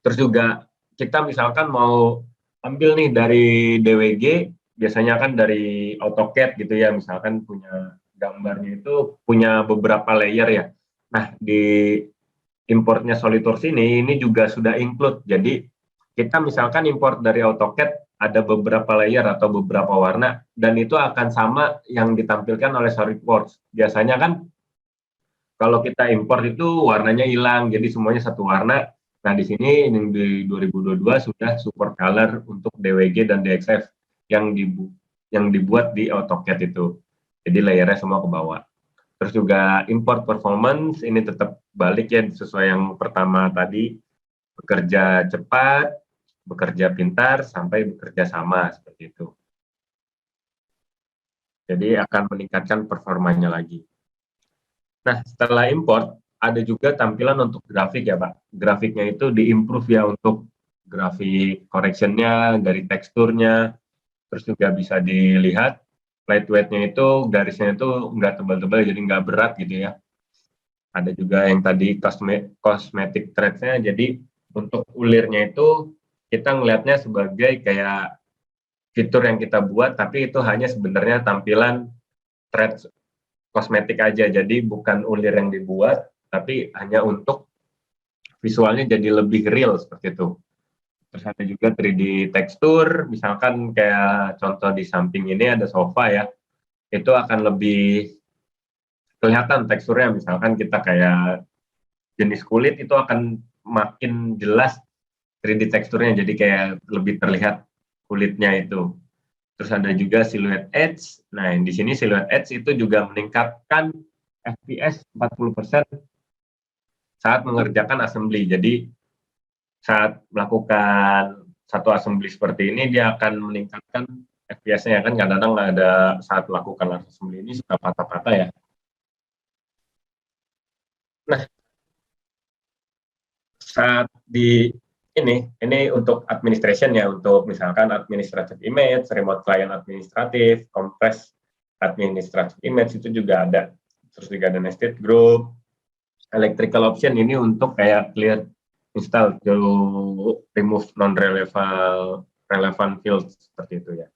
Terus juga kita misalkan mau ambil nih dari DWG, biasanya kan dari AutoCAD gitu ya, misalkan punya gambarnya itu punya beberapa layer ya. Nah, di importnya SolidWorks ini juga sudah include. Jadi kita misalkan import dari AutoCAD ada beberapa layer atau beberapa warna, dan itu akan sama yang ditampilkan oleh SolidWorks. Biasanya kan kalau kita import itu warnanya hilang, jadi semuanya satu warna. Nah, di sini di 2022 sudah support color untuk DWG dan DXF yang dibuat di AutoCAD itu. Jadi layernya semua ke bawah. Terus juga import performance, ini tetap balik ya sesuai yang pertama tadi, bekerja cepat, bekerja pintar, sampai bekerja sama, seperti itu. Jadi akan meningkatkan performanya lagi. Nah, setelah import, ada juga tampilan untuk grafik ya Pak. Grafiknya itu di-improve ya untuk grafik correction-nya, dari teksturnya, terus juga bisa dilihat lightweight-nya itu, garisnya itu nggak tebal-tebal, jadi nggak berat gitu ya. Ada juga yang tadi cosmetic threads-nya. Jadi untuk ulirnya itu kita ngelihatnya sebagai kayak fitur yang kita buat, tapi itu hanya sebenarnya tampilan threads kosmetik aja. Jadi bukan ulir yang dibuat, tapi hanya untuk visualnya jadi lebih real seperti itu. Terus ada juga 3D tekstur, misalkan kayak contoh di samping ini ada sofa ya, itu akan lebih kelihatan teksturnya. Misalkan kita kayak jenis kulit itu akan makin jelas 3D teksturnya, jadi kayak lebih terlihat kulitnya itu. Terus ada juga silhouette edge. Nah, di sini silhouette edge itu juga meningkatkan FPS 40% saat mengerjakan assembly. Jadi saat melakukan satu assembly seperti ini, dia akan meningkatkan FPS-nya. Kan kadang-kadang ada saat melakukan assembly ini suka patah-patah ya. Nah, saat di ini untuk administration ya, untuk misalkan administrative image, remote client administratif, compress administrative image itu juga ada. Terus juga ada nested group, electrical option ini untuk kayak clear install to remove relevant fields seperti itu ya.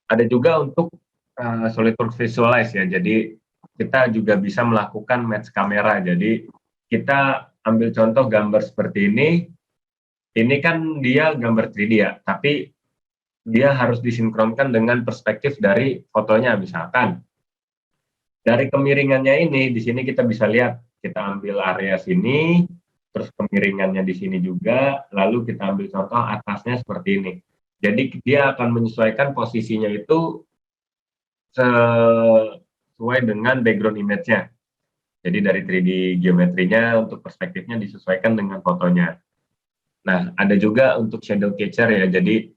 Ada juga untuk SolidWorks Visualize ya. Jadi kita juga bisa melakukan match kamera. Jadi kita ambil contoh gambar seperti ini. Ini kan dia gambar 3D ya, tapi dia harus disinkronkan dengan perspektif dari fotonya. Misalkan dari kemiringannya ini, di sini kita bisa lihat, kita ambil area sini, terus kemiringannya di sini juga, lalu kita ambil contoh atasnya seperti ini. Jadi dia akan menyesuaikan posisinya itu sesuai dengan background image-nya. Jadi dari 3D geometrinya untuk perspektifnya disesuaikan dengan fotonya. Nah, ada juga untuk shadow catcher ya. Jadi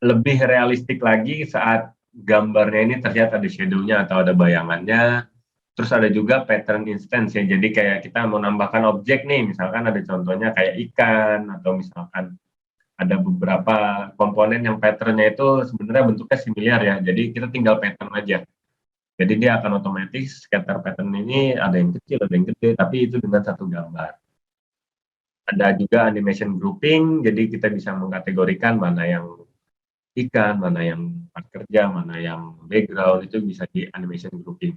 lebih realistik lagi saat gambarnya ini terlihat ada shadow-nya atau ada bayangannya. Terus ada juga pattern instance ya. Jadi kayak kita mau nambahkan objek nih, misalkan ada contohnya kayak ikan atau misalkan ada beberapa komponen yang pattern-nya itu sebenarnya bentuknya similar ya. Jadi kita tinggal pattern aja. Jadi dia akan otomatis scatter pattern ini ada yang kecil, ada yang gede, tapi itu dengan satu gambar. Ada juga animation grouping, jadi kita bisa mengkategorikan mana yang ikan, mana yang part kerja, mana yang background, itu bisa di animation grouping.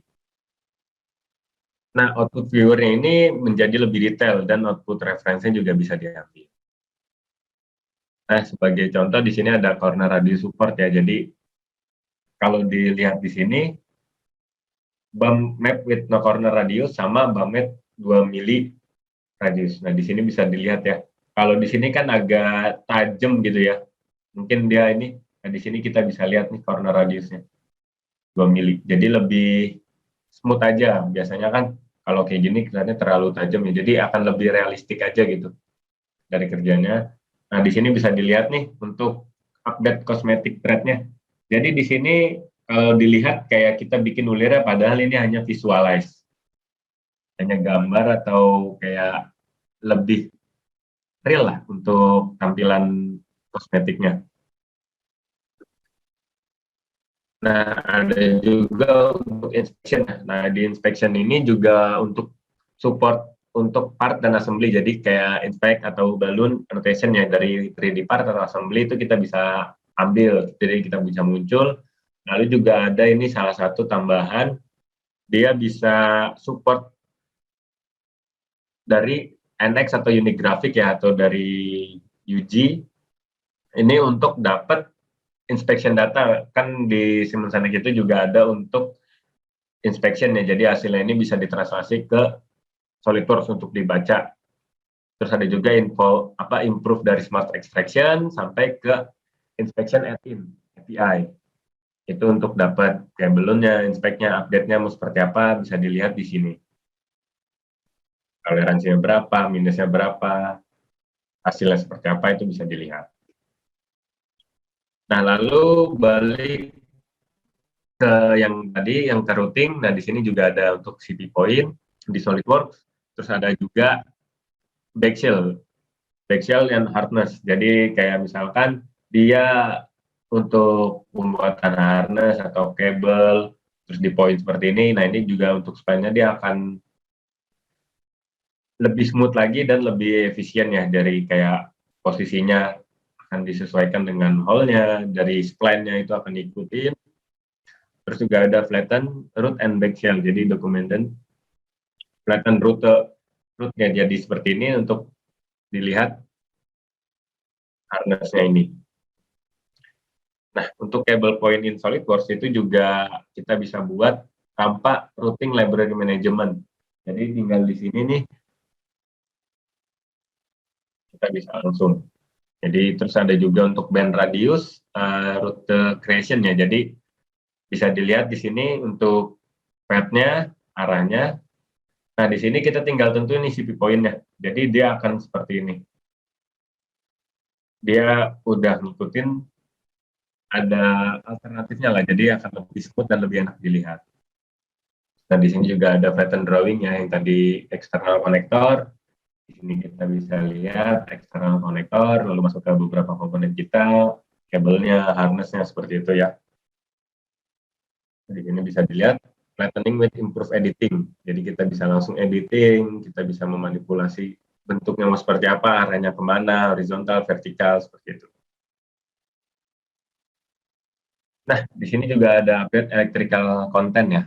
Nah, output viewer-nya ini menjadi lebih detail dan output reference-nya juga bisa diambil. Nah, sebagai contoh di sini ada corner radius support ya. Jadi kalau dilihat di sini bump map with no corner radius sama bump map 2 mili radius. Nah, di sini bisa dilihat ya. Kalau di sini kan agak tajam gitu ya. Mungkin dia ini, nah di sini kita bisa lihat nih corner radiusnya 2 mili. Jadi lebih smooth aja. Biasanya kan kalau kayak gini kelihatannya terlalu tajam ya. Jadi akan lebih realistik aja gitu dari kerjanya. Nah, di sini bisa dilihat nih untuk update cosmetic thread-nya. Jadi di sini kalau dilihat kayak kita bikin ulirnya, padahal ini hanya visualize. Hanya gambar atau kayak lebih real lah untuk tampilan kosmetiknya. Nah, ada juga untuk inspection. Nah, di inspection ini juga untuk support untuk part dan assembly. Jadi kayak inspect atau balloon annotation ya dari 3D part atau assembly itu kita bisa ambil. Jadi kita bisa muncul. Lalu juga ada ini salah satu tambahan, dia bisa support dari NX atau unit grafik ya, atau dari UG. Ini untuk dapat inspection data. Kan di Siemens NX itu juga ada untuk inspection ya, jadi hasilnya ini bisa ditranslasi ke SolidWorks untuk dibaca. Terus ada juga improve dari smart extraction sampai ke inspection add-in API. Itu untuk dapat kayak balloon-nya, inspect-nya, update-nya mau seperti apa, bisa dilihat di sini. Toleransinya berapa, minusnya berapa, hasilnya seperti apa, itu bisa dilihat. Nah, lalu balik ke yang tadi, yang ke routing. Nah, di sini juga ada untuk CP point di SolidWorks. Terus ada juga backshell and harness. Jadi kayak misalkan dia untuk pembuatan harness atau kabel terus di point seperti ini. Nah, ini juga untuk spline-nya dia akan lebih smooth lagi dan lebih efisien ya, dari kayak posisinya akan disesuaikan dengan hole-nya, dari spline-nya itu akan diikutin. Terus juga ada flatten root and back shell, jadi documented flatten root-nya jadi seperti ini untuk dilihat harness-nya ini. Nah, untuk cable point in SolidWorks itu juga kita bisa buat tanpa routing library management. Jadi tinggal di sini nih, kita bisa langsung. Jadi terus ada juga untuk band radius, route creation ya. Jadi bisa dilihat di sini untuk path-nya, arahnya. Nah, di sini kita tinggal tentuin nih CP point-nya. Jadi dia akan seperti ini. Dia udah ngikutin, ada alternatifnya lah, jadi akan lebih smooth dan lebih enak dilihat. Nah, di sini juga ada pattern drawing ya, yang tadi external connector. Di sini kita bisa lihat external connector, lalu masuk ke beberapa komponen kita, kabelnya, harnessnya seperti itu ya. Di sini bisa dilihat flattening with improve editing. Jadi kita bisa langsung editing, kita bisa memanipulasi bentuknya mau seperti apa, arahnya kemana, horizontal, vertikal, seperti itu. Nah, di sini juga ada update electrical content ya.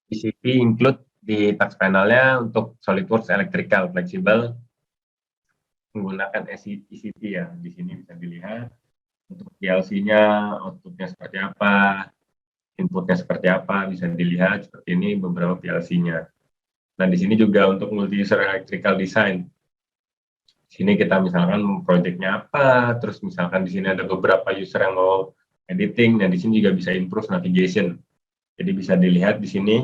ECP include di touch panelnya untuk SolidWorks Electrical Flexible menggunakan ECP ya. Di sini bisa dilihat untuk PLC-nya, output-nya seperti apa, input-nya seperti apa, bisa dilihat seperti ini beberapa PLC-nya. Nah, di sini juga untuk multi-user electrical design. Di sini kita misalkan project-nya apa, terus misalkan di sini ada beberapa user yang mau editing, dan di sini juga bisa improve navigation. Jadi bisa dilihat di sini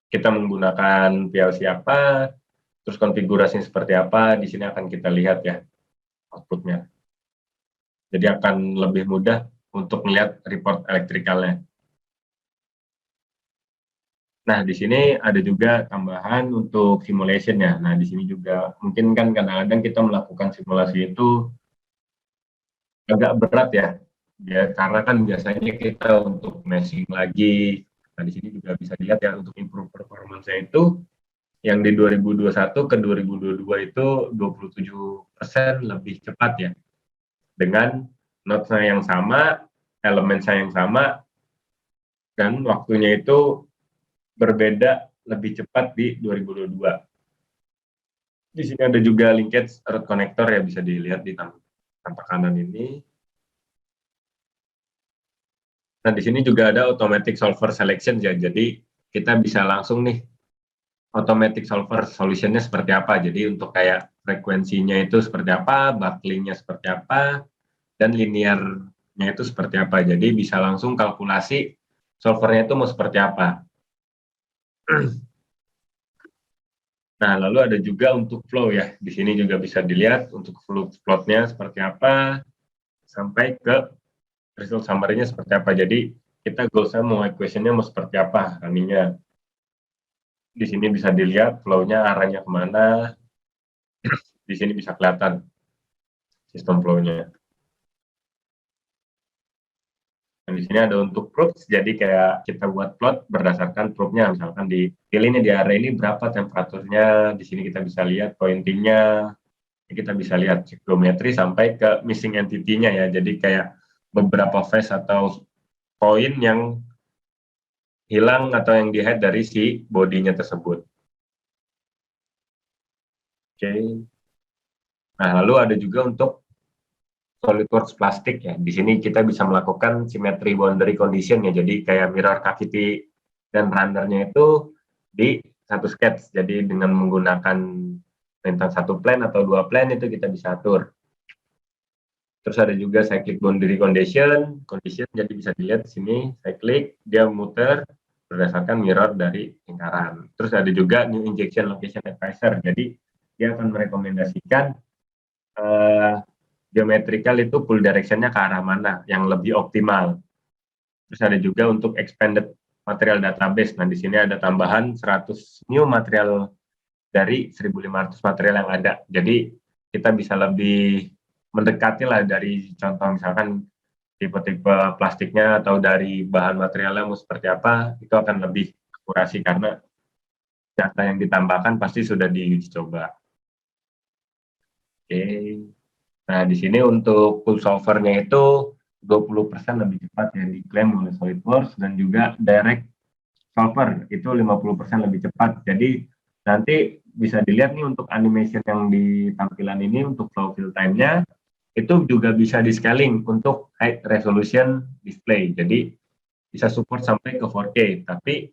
kita menggunakan PLC apa, terus konfigurasinya seperti apa, di sini akan kita lihat ya outputnya. Jadi akan lebih mudah untuk melihat report elektrikalnya. Nah, di sini ada juga tambahan untuk simulation ya. Nah, di sini juga mungkin kan kadang-kadang kita melakukan simulasi itu agak berat ya. Ya, karena kan biasanya kita untuk meshing lagi. Nah, di sini juga bisa dilihat ya untuk improve performance-nya itu yang di 2021 ke 2022 itu 27% lebih cepat ya. Dengan node-nya yang sama, elemen-nya yang sama, dan waktunya itu berbeda lebih cepat di 2022. Di sini ada juga linkage root connector ya, bisa dilihat di tampak kanan ini. Nah, di sini juga ada automatic solver selection ya. Jadi kita bisa langsung nih automatic solver solutionnya seperti apa. Jadi untuk kayak frekuensinya itu seperti apa, bucklingnya seperti apa, dan linearnya itu seperti apa. Jadi bisa langsung kalkulasi solvernya itu mau seperti apa. Nah, lalu ada juga untuk flow ya. Di sini juga bisa dilihat untuk flow-nya seperti apa, sampai ke result summary-nya seperti apa. Jadi kita goalsnya mau equation-nya mau seperti apa running-nya. Di sini bisa dilihat flow-nya arahnya kemana. Di sini bisa kelihatan sistem flow-nya. Dan di sini ada untuk proofs, jadi kayak kita buat plot berdasarkan proofnya, misalkan di pilih di area ini berapa temperaturnya, di sini kita bisa lihat pointingnya, kita bisa lihat geometri sampai ke missing entity-nya ya, jadi kayak beberapa phase atau poin yang hilang atau yang di-hide dari si bodinya tersebut. Oke. Nah, lalu ada juga untuk SolidWorks plastik ya. Di sini kita bisa melakukan symmetry boundary condition ya. Jadi kayak mirror cavity dan runner-nya itu di satu sketch. Jadi dengan menggunakan tentang satu plane atau dua plane itu kita bisa atur. Terus ada juga cyclic boundary condition. Jadi bisa dilihat di sini cyclic, dia muter berdasarkan mirror dari lingkaran. Terus ada juga new injection location advisor. Jadi dia akan merekomendasikan geometrical itu pull direction-nya ke arah mana yang lebih optimal. Terus ada juga untuk expanded material database. Nah, di sini ada tambahan 100 new material dari 1.500 material yang ada. Jadi kita bisa lebih mendekati lah dari contoh misalkan tipe-tipe plastiknya atau dari bahan materialnya mau seperti apa, itu akan lebih akurasi karena data yang ditambahkan pasti sudah diuji coba. Oke. Nah, di sini untuk full solvernya itu 20% lebih cepat yang diklaim oleh SolidWorks, dan juga direct solver itu 50% lebih cepat. Jadi nanti bisa dilihat nih untuk animation yang di tampilan ini untuk flow fill time-nya itu juga bisa di scaling untuk high resolution display. Jadi bisa support sampai ke 4K, tapi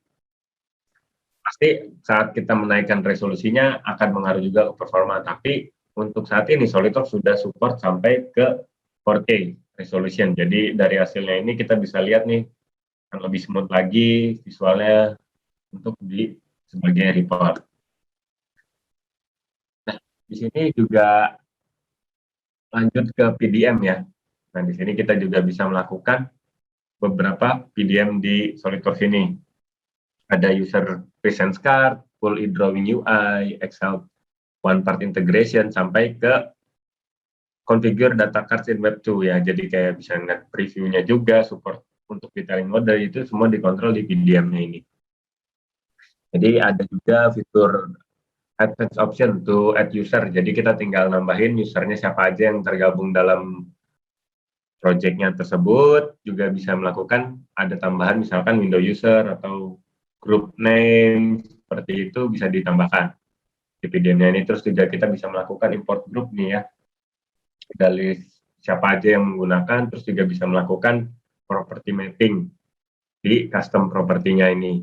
pasti saat kita menaikkan resolusinya akan mengaruh juga ke performa. Tapi untuk saat ini SolidWorks sudah support sampai ke 4K resolution. Jadi dari hasilnya ini kita bisa lihat nih akan lebih smooth lagi visualnya untuk di sebagai report. Nah, di sini juga lanjut ke PDM ya. Nah, di sini kita juga bisa melakukan beberapa PDM di SolidWorks ini. Ada user presence card, full e-drawing UI, Excel one part integration, sampai ke configure data cards in Web 2 ya. Jadi kayak bisa ngeliat previewnya juga, support untuk detailing model, itu semua dikontrol di PDM-nya ini. Jadi ada juga fitur advanced option to add user. Jadi kita tinggal nambahin usernya siapa aja yang tergabung dalam project-nya tersebut. Juga bisa melakukan ada tambahan misalkan window user atau group name, seperti itu bisa ditambahkan di PDM-nya ini. Terus juga kita bisa melakukan import group nih ya, kita list siapa aja yang menggunakan. Terus juga bisa melakukan property mapping di custom propertinya ini.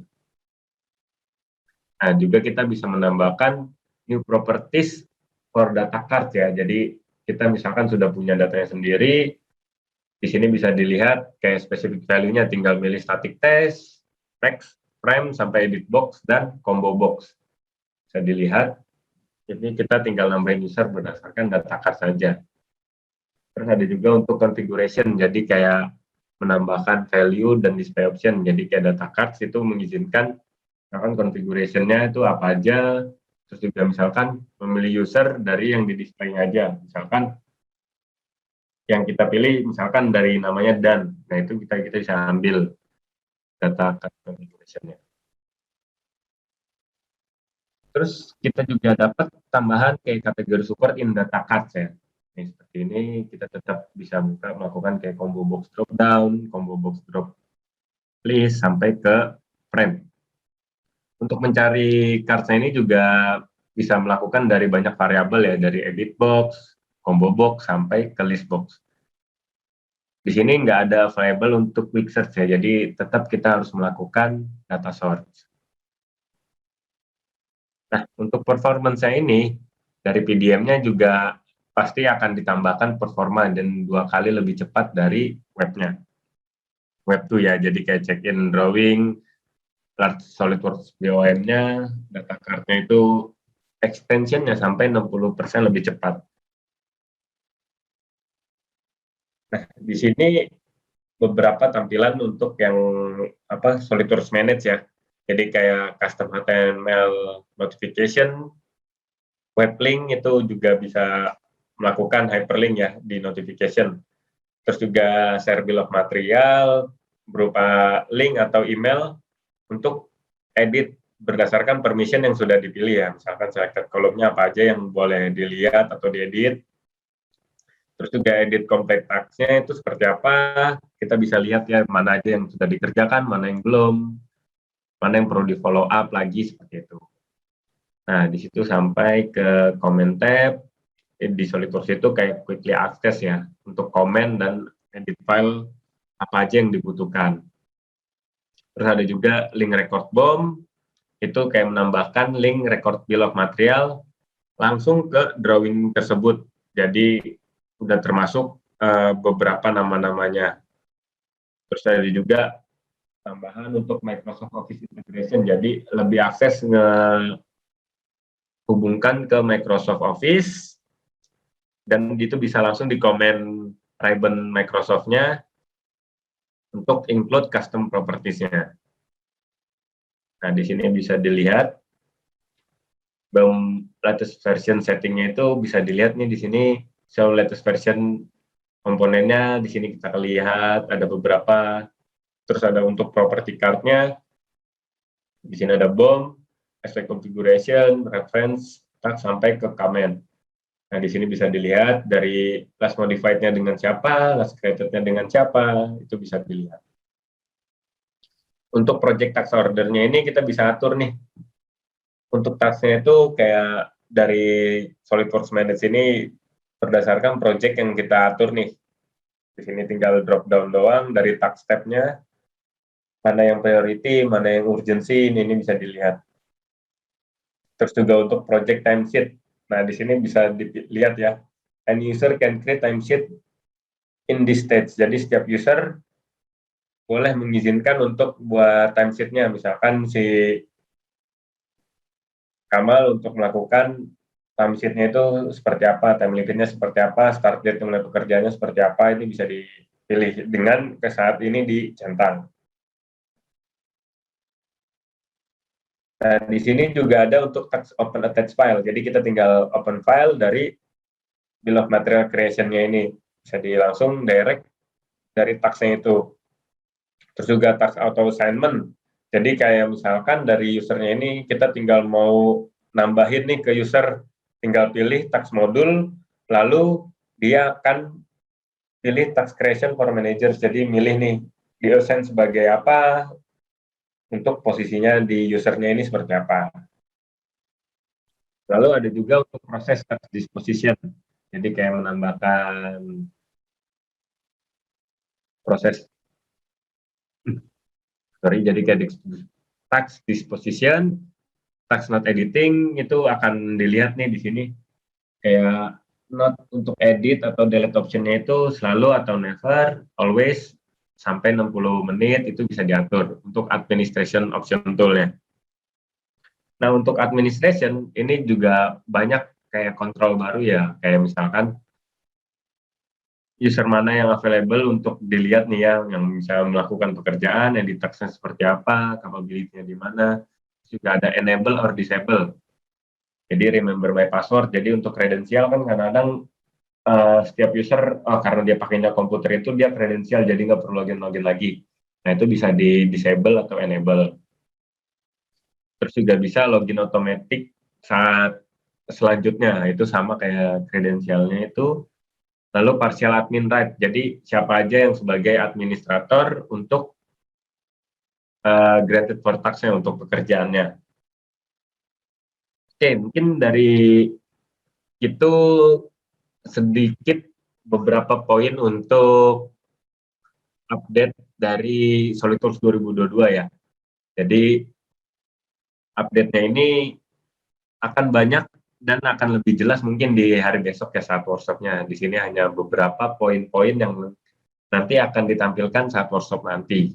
Nah, juga kita bisa menambahkan new properties for data card ya. Jadi kita misalkan sudah punya datanya sendiri, di sini bisa dilihat kayak specific value-nya, tinggal milih static test, text, frame, sampai edit box, dan combo box. Bisa dilihat, ini kita tinggal nambahin user berdasarkan data card saja. Terus ada juga untuk configuration, jadi kayak menambahkan value dan display option. Jadi kayak data cards itu mengizinkan misalkan configuration-nya itu apa aja, terus juga misalkan memilih user dari yang di display-nya aja. Misalkan yang kita pilih misalkan dari namanya Dan, nah itu kita bisa ambil data card configuration-nya. Terus kita juga dapat tambahan kayak kategori support in data cards ya. Ini seperti ini kita tetap bisa melakukan kayak combo box drop down, combo box drop list, sampai ke frame. Untuk mencari cards ini juga bisa melakukan dari banyak variabel ya, dari edit box, combo box, sampai ke list box. Di sini nggak ada variabel untuk quick search ya, jadi tetap kita harus melakukan data source. Nah, untuk performance-nya ini, dari PDM-nya juga pasti akan ditambahkan performa dan 2 kali lebih cepat dari webnya. Web 2 ya, jadi kayak check-in drawing, SolidWorks BOM-nya, data card-nya itu extension-nya sampai 60% lebih cepat. Nah, di sini beberapa tampilan untuk yang SolidWorks Manage ya. Jadi kayak custom HTML notification, web link itu juga bisa melakukan hyperlink ya di notification. Terus juga share bill of material berupa link atau email untuk edit berdasarkan permission yang sudah dipilih ya. Misalkan selected kolomnya apa aja yang boleh dilihat atau diedit. Terus juga edit complete task-nya itu seperti apa, kita bisa lihat ya mana aja yang sudah dikerjakan, mana yang belum, mana yang perlu di follow up lagi, seperti itu. Nah, di situ sampai ke comment tab, di SolidWorks itu kayak quickly access ya, untuk komen dan edit file apa aja yang dibutuhkan. Terus ada juga link record bomb, itu kayak menambahkan link record bill of material langsung ke drawing tersebut. Jadi sudah termasuk beberapa nama-namanya. Terus ada juga tambahan untuk Microsoft Office Integration, jadi lebih akses hubungkan ke Microsoft Office, dan itu bisa langsung di komen ribbon Microsoft-nya untuk include custom properties-nya. Nah, di sini bisa dilihat latest version setting-nya itu bisa dilihat nih di sini show latest version komponennya di sini kita lihat ada beberapa. Terus ada untuk property card-nya. Di sini ada BOM, aspect configuration, reference, tax sampai ke comment. Nah, di sini bisa dilihat dari last modified-nya dengan siapa, last created-nya dengan siapa, itu bisa dilihat. Untuk project tax order-nya ini kita bisa atur nih. Untuk tax-nya itu kayak dari SolidWorks Manage ini berdasarkan project yang kita atur nih. Di sini tinggal drop down doang dari tax tab-nya. Mana yang priority, mana yang urgency, ini bisa dilihat. Terus juga untuk project timesheet. Nah, di sini bisa dilihat ya. Any user can create timesheet in this stage. Jadi setiap user boleh mengizinkan untuk buat timesheet-nya. Misalkan si Kamal untuk melakukan timesheet-nya itu seperti apa, time limit-nya seperti apa, start date mulai pekerjaannya seperti apa, ini bisa dipilih dengan ke saat ini dicentang. Nah, di sini juga ada untuk tax open attach file. Jadi kita tinggal open file dari bill of material creation-nya ini. Bisa langsung direct dari tax-nya itu. Terus juga tax auto assignment. Jadi kayak misalkan dari usernya ini kita tinggal mau nambahin nih ke user, tinggal pilih tax modul, lalu dia akan pilih tax creation for managers. Jadi milih nih, di-assign sebagai apa, untuk posisinya di usernya ini seperti apa. Lalu ada juga untuk proses tax disposition. Jadi kayak menambahkan proses, jadi kayak tax disposition, tax not editing itu akan dilihat nih di sini. Kayak not untuk edit atau delete optionnya itu selalu atau never, always, sampai 60 menit itu bisa diatur untuk administration option tool-nya. Nah, untuk administration ini juga banyak kayak kontrol baru ya, kayak misalkan user mana yang available untuk dilihat nih ya, yang bisa melakukan pekerjaan, yang di-tax-nya seperti apa, capability-nya di mana, juga ada enable or disable. Jadi remember my password, jadi untuk kredensial kan kadang-kadang setiap user, karena dia pakainya komputer itu, dia kredensial, jadi nggak perlu login lagi. Nah, itu bisa di-disable atau enable. Terus juga bisa login otomatis saat selanjutnya, itu sama kayak kredensialnya itu. Lalu partial admin right, jadi siapa aja yang sebagai administrator untuk granted for tax-nya untuk pekerjaannya. Oke, mungkin dari itu sedikit beberapa poin untuk update dari SolidWorks 2022 ya. Jadi update-nya ini akan banyak dan akan lebih jelas mungkin di hari besok ya saat workshop-nya. Di sini hanya beberapa poin-poin yang nanti akan ditampilkan saat workshop nanti.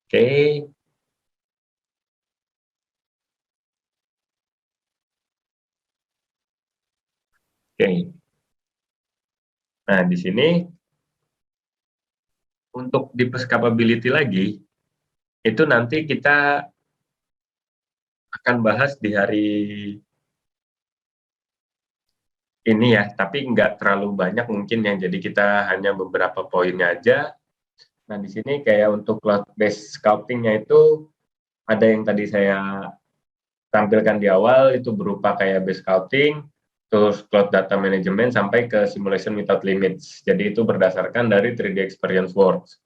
Oke. Oke. Nah, di sini untuk deepest capability lagi, itu nanti kita akan bahas di hari ini ya, tapi nggak terlalu banyak mungkin yang jadi kita hanya beberapa poinnya aja. Nah, di sini kayak untuk cloud based sculpting-nya itu ada yang tadi saya tampilkan di awal, itu berupa kayak base sculpting, terus cloud data management sampai ke simulation without limits. Jadi itu berdasarkan dari 3D Experience Works.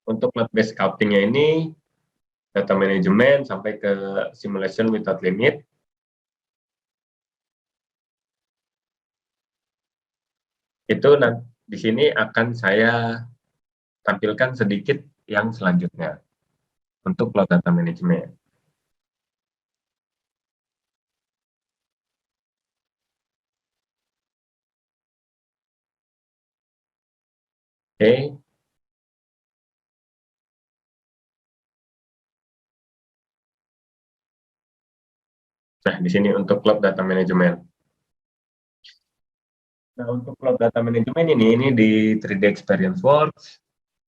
Untuk cloud based sculpting-nya ini data management sampai ke simulation without limit. Itu di sini akan saya tampilkan sedikit yang selanjutnya untuk cloud data management. Oke. Nah, di sini untuk cloud data management. Nah, untuk cloud data management ini di 3D Experience Works,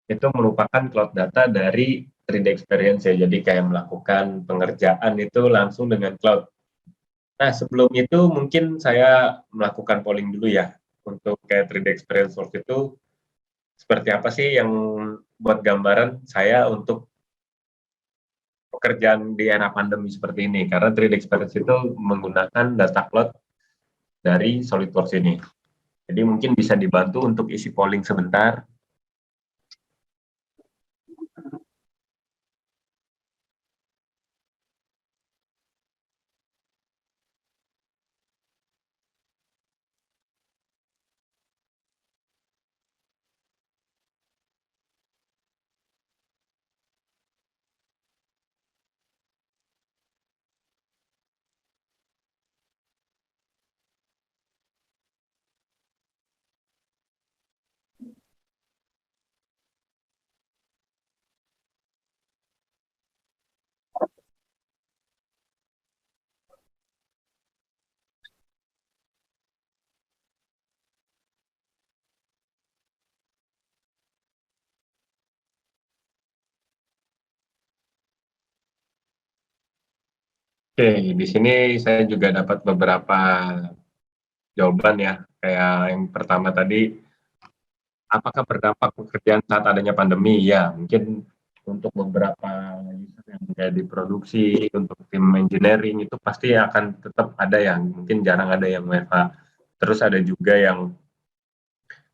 itu merupakan cloud data dari 3D Experience ya, jadi kayak melakukan pengerjaan itu langsung dengan cloud. Nah, sebelum itu mungkin saya melakukan polling dulu ya, untuk kayak 3D Experience Works itu seperti apa sih yang buat gambaran saya untuk pekerjaan di era pandemi seperti ini. Karena 3D Experience itu menggunakan data cloud dari SolidWorks ini. Jadi mungkin bisa dibantu untuk isi polling sebentar. Oke, di sini saya juga dapat beberapa jawaban ya. Kayak yang pertama tadi, apakah berdampak pekerjaan saat adanya pandemi? Ya, mungkin untuk beberapa user yang kayak di produksi, untuk tim engineering itu pasti akan tetap ada yang mungkin jarang ada yang WFH. Terus ada juga yang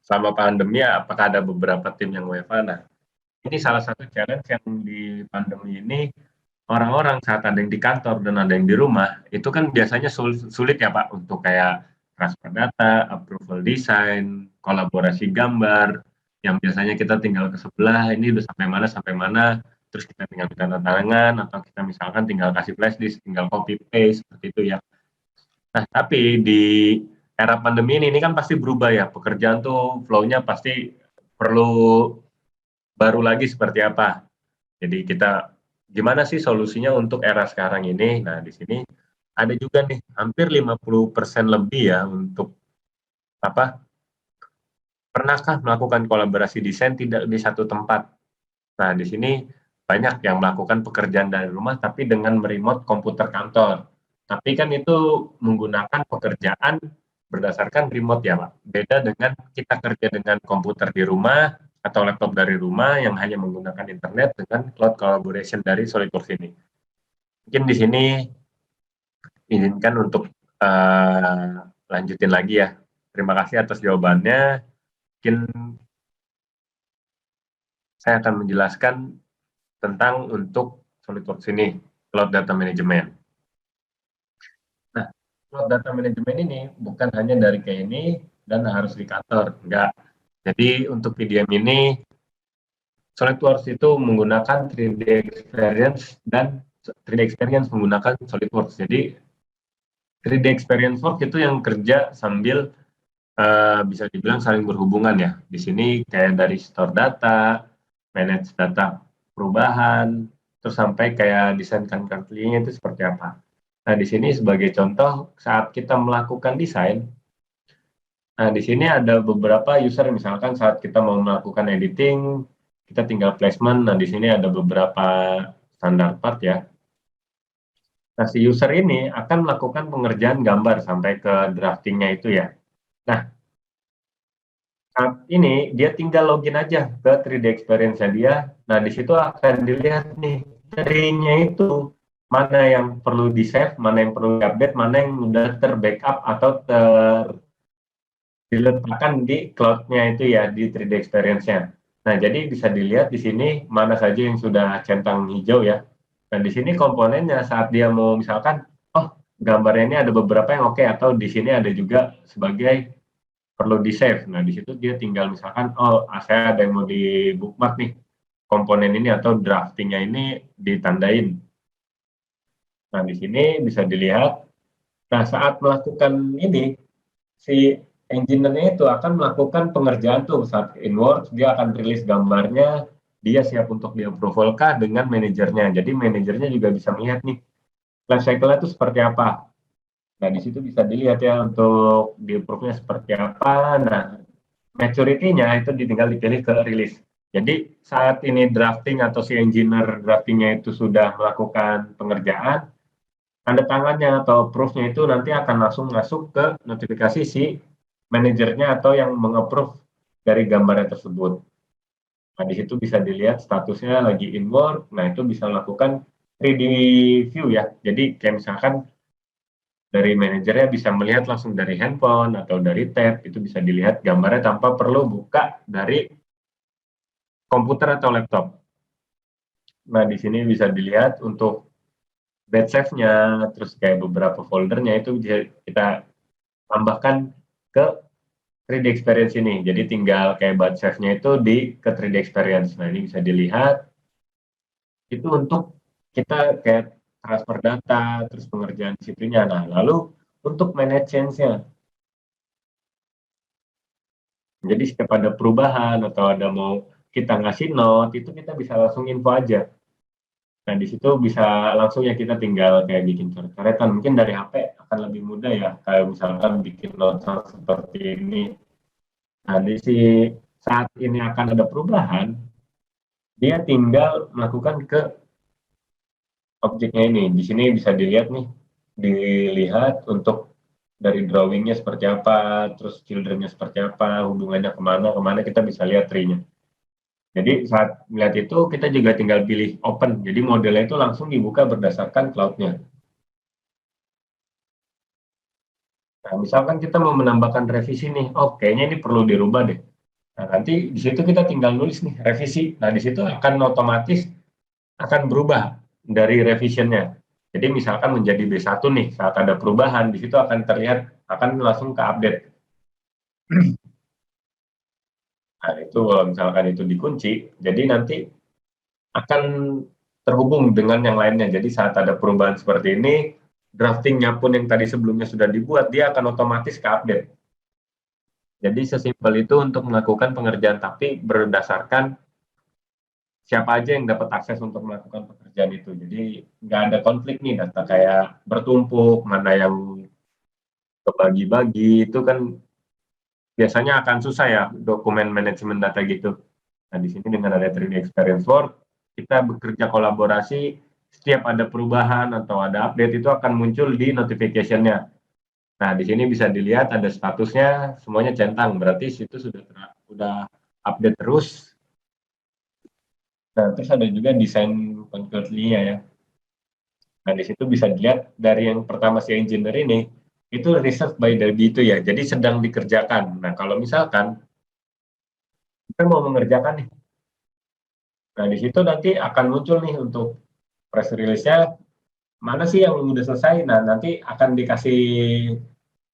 selama pandemi ya, apakah ada beberapa tim yang WFH? Nah, ini salah satu challenge yang di pandemi ini orang-orang saat ada yang di kantor dan ada yang di rumah, itu kan biasanya sulit ya Pak untuk kayak transfer data, approval design, kolaborasi gambar, yang biasanya kita tinggal ke sebelah, ini udah sampai mana, terus kita tinggal tanda tangan, atau kita misalkan tinggal kasih flash disk, tinggal copy paste, seperti itu ya. Nah, tapi di era pandemi ini kan pasti berubah ya, pekerjaan tuh flow-nya pasti perlu baru lagi seperti apa. Jadi kita gimana sih solusinya untuk era sekarang ini? Nah, di sini ada juga nih hampir 50% lebih ya untuk apa? Pernahkah melakukan kolaborasi desain tidak di satu tempat? Nah, di sini banyak yang melakukan pekerjaan dari rumah tapi dengan meremote komputer kantor. Tapi kan itu menggunakan pekerjaan berdasarkan remote ya, Pak. Beda dengan kita kerja dengan komputer di rumah atau laptop dari rumah yang hanya menggunakan internet dengan cloud collaboration dari SolidWorks ini. Mungkin di sini izinkan untuk lanjutin lagi ya. Terima kasih atas jawabannya. Mungkin saya akan menjelaskan tentang untuk SolidWorks ini, Cloud Data Management. Nah, Cloud Data Management ini bukan hanya dari kayak ini dan harus di kantor, enggak. Jadi untuk PDM ini, SolidWorks itu menggunakan 3D Experience dan 3D Experience menggunakan SolidWorks. Jadi 3D Experience Work itu yang kerja sambil bisa dibilang saling berhubungan ya. Di sini kayak dari store data, manage data perubahan, terus sampai kayak desain country-nya itu seperti apa. Nah, di sini sebagai contoh saat kita melakukan desain, nah di sini ada beberapa user misalkan saat kita mau melakukan editing, kita tinggal placement. Nah, di sini ada beberapa standar part ya. Nah, si user ini akan melakukan pengerjaan gambar sampai ke draftingnya itu ya. Nah, saat ini dia tinggal login aja ke 3D Experience-nya dia. Nah, di situ akan dilihat nih tree-nya itu mana yang perlu di-save, mana yang perlu di-update, mana yang sudah ter-backup atau diletakkan di cloud-nya itu ya, di 3D Experience-nya. Nah, jadi bisa dilihat di sini mana saja yang sudah centang hijau ya. Dan di sini komponennya saat dia mau misalkan, oh gambarnya ini ada beberapa yang oke, atau di sini ada juga sebagai perlu di-save. Nah, di situ dia tinggal misalkan, oh, saya ada yang mau di bookmark nih, komponen ini atau draftingnya ini ditandain. Nah, di sini bisa dilihat. Nah, saat melakukan ini, si engineer-nya itu akan melakukan pengerjaan tuh. Saat inward, dia akan rilis gambarnya, dia siap untuk di-approval kah dengan manajernya. Jadi, manajernya juga bisa melihat nih, life cycle-nya itu seperti apa. Nah, di situ bisa dilihat ya untuk di approve-nya seperti apa. Nah, maturity-nya itu tinggal dipilih ke rilis. Jadi, saat ini drafting atau si engineer drafting-nya itu sudah melakukan pengerjaan, tanda tangannya atau proof-nya itu nanti akan langsung masuk ke notifikasi si manajernya atau yang meng-approve dari gambarnya tersebut. Nah, di situ bisa dilihat statusnya lagi in work. Nah, itu bisa melakukan 3D view ya. Jadi kayak misalkan dari manajernya bisa melihat langsung dari handphone atau dari tab, itu bisa dilihat gambarnya tanpa perlu buka dari komputer atau laptop. Nah, di sini bisa dilihat untuk batch save-nya, terus kayak beberapa foldernya itu bisa kita tambahkan ke 3D Experience ini. Jadi tinggal kayak batch save-nya itu ke 3D Experience. Nah, ini bisa dilihat. Itu untuk kita kayak transfer data, terus pengerjaan disiplinnya. Nah, lalu untuk manage change-nya. Jadi setiap ada perubahan atau ada mau kita ngasih note, itu kita bisa langsung info aja. Nah, di situ bisa langsung ya kita tinggal kayak bikin coret-coretan. Mungkin dari HP akan lebih mudah ya, kayak misalkan bikin note seperti ini. Nah, saat ini akan ada perubahan, dia tinggal melakukan ke objeknya ini. Di sini bisa dilihat nih, dilihat untuk dari drawingnya seperti apa, terus childrennya seperti apa, hubungannya kemana kita bisa lihat tree-nya. Jadi saat melihat itu kita juga tinggal pilih open, jadi modelnya itu langsung dibuka berdasarkan cloud-nya. Nah, misalkan kita mau menambahkan revisi nih, oh kayaknya ini perlu dirubah deh. Nah, nanti di situ kita tinggal nulis nih revisi. Nah, di situ akan otomatis akan berubah dari revisionnya. Jadi misalkan menjadi B1 nih, saat ada perubahan, di situ akan terlihat, akan langsung ke update. Nah, itu kalau misalkan itu dikunci, jadi nanti akan terhubung dengan yang lainnya. Jadi saat ada perubahan seperti ini, draftingnya pun yang tadi sebelumnya sudah dibuat, dia akan otomatis ke update. Jadi sesimpel itu untuk melakukan pengerjaan, tapi berdasarkan siapa aja yang dapat akses untuk melakukan pekerjaan itu. Jadi nggak ada konflik nih, data kayak bertumpuk, mana yang kebagi-bagi, itu kan biasanya akan susah ya dokumen manajemen data gitu. Nah, di sini dengan ada 3D Experience Work, kita bekerja kolaborasi, setiap ada perubahan atau ada update itu akan muncul di notification-nya. Nah, di sini bisa dilihat ada statusnya, semuanya centang, berarti situ sudah update terus. Nah, terus ada juga desain concurrently ya. Nah, di situ bisa dilihat dari yang pertama si engineer ini, itu reserve by dari itu ya, jadi sedang dikerjakan. Nah, kalau misalkan kita mau mengerjakan nih, nah di situ nanti akan muncul nih untuk press release-nya, mana sih yang udah selesai, nah nanti akan dikasih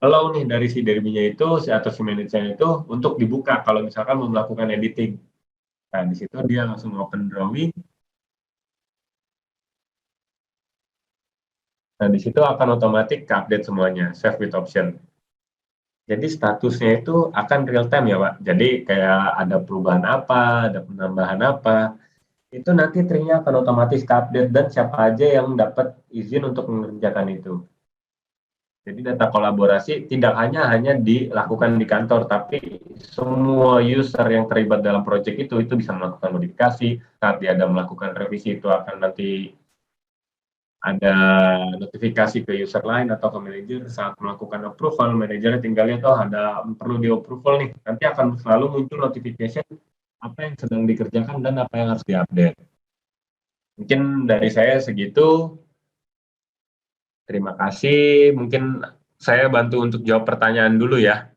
allow nih dari si derby-nya itu, atau si manajer itu, untuk dibuka kalau misalkan mau melakukan editing. Nah, di situ dia langsung open drawing. Nah, di situ akan otomatis ke-update semuanya, save with option. Jadi statusnya itu akan real time ya, Pak. Jadi kayak ada perubahan apa, ada penambahan apa, itu nanti tree-nya akan otomatis ke-update dan siapa aja yang dapat izin untuk mengerjakan itu. Jadi data kolaborasi tidak hanya dilakukan di kantor, tapi semua user yang terlibat dalam proyek itu bisa melakukan modifikasi. Saat dia ada melakukan revisi itu akan nanti ada notifikasi ke user lain atau ke manajer. Saat melakukan approval, manajernya tinggal lihat, oh ada perlu di approval nih. Nanti akan selalu muncul notification apa yang sedang dikerjakan dan apa yang harus diupdate. Mungkin dari saya segitu. Terima kasih. Mungkin saya bantu untuk jawab pertanyaan dulu ya.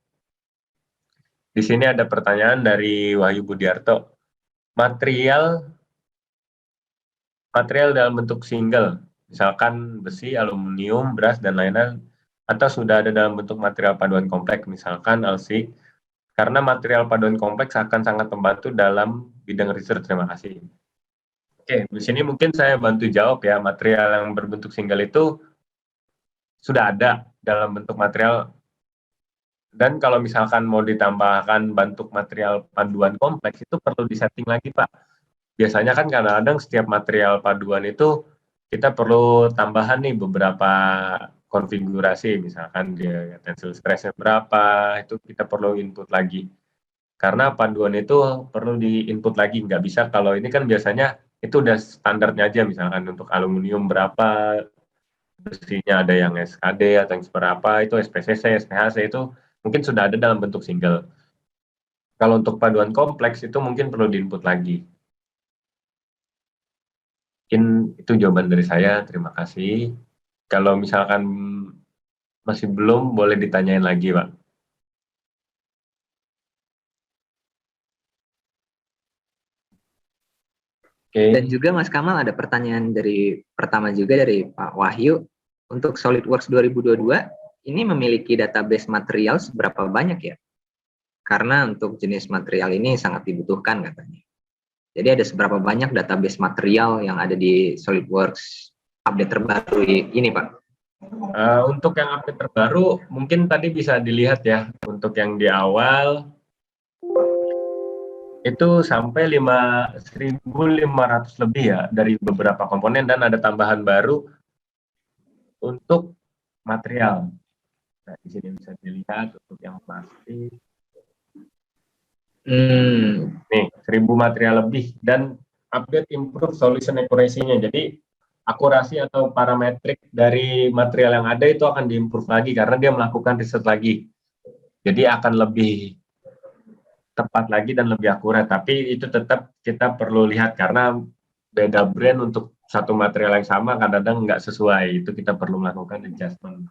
Di sini ada pertanyaan dari Wahyu Budiarto. Material dalam bentuk single, misalkan besi, aluminium, beras, dan lain-lain, atau sudah ada dalam bentuk material paduan kompleks, misalkan LC, karena material paduan kompleks akan sangat membantu dalam bidang research. Terima kasih. Oke, di sini mungkin saya bantu jawab ya. Material yang berbentuk single itu sudah ada dalam bentuk material. Dan kalau misalkan mau ditambahkan bentuk material paduan kompleks, itu perlu disetting lagi, Pak. Biasanya kan kadang-kadang setiap material paduan itu kita perlu tambahan nih beberapa konfigurasi, misalkan dia tensile stress-nya berapa, itu kita perlu input lagi. Karena paduan itu perlu di-input lagi, nggak bisa kalau ini kan biasanya itu udah standarnya aja, misalkan untuk aluminium berapa, besinya ada yang SKD atau yang seberapa, itu SPCC, SPHC itu mungkin sudah ada dalam bentuk single. Kalau untuk paduan kompleks itu mungkin perlu di-input lagi. Mungkin itu jawaban dari saya, terima kasih. Kalau misalkan masih belum, boleh ditanyain lagi, Pak. Oke. Dan juga Mas Kamal ada pertanyaan pertama juga dari Pak Wahyu. Untuk SolidWorks 2022, ini memiliki database material seberapa banyak ya? Karena untuk jenis material ini sangat dibutuhkan katanya. Jadi ada seberapa banyak database material yang ada di SolidWorks update terbaru ini, Pak? Untuk yang update terbaru, mungkin tadi bisa dilihat ya, untuk yang di awal, itu sampai 1.500 lebih ya, dari beberapa komponen, dan ada tambahan baru untuk material. Nah, di sini bisa dilihat untuk yang plastik. Nih, 1.000 material lebih, dan update improve solution accuracy-nya. Jadi, akurasi atau parametrik dari material yang ada itu akan diimprove lagi, karena dia melakukan riset lagi. Jadi, akan lebih tepat lagi dan lebih akurat. Tapi itu tetap kita perlu lihat, karena beda brand untuk satu material yang sama kadang-kadang nggak sesuai. Itu kita perlu melakukan adjustment.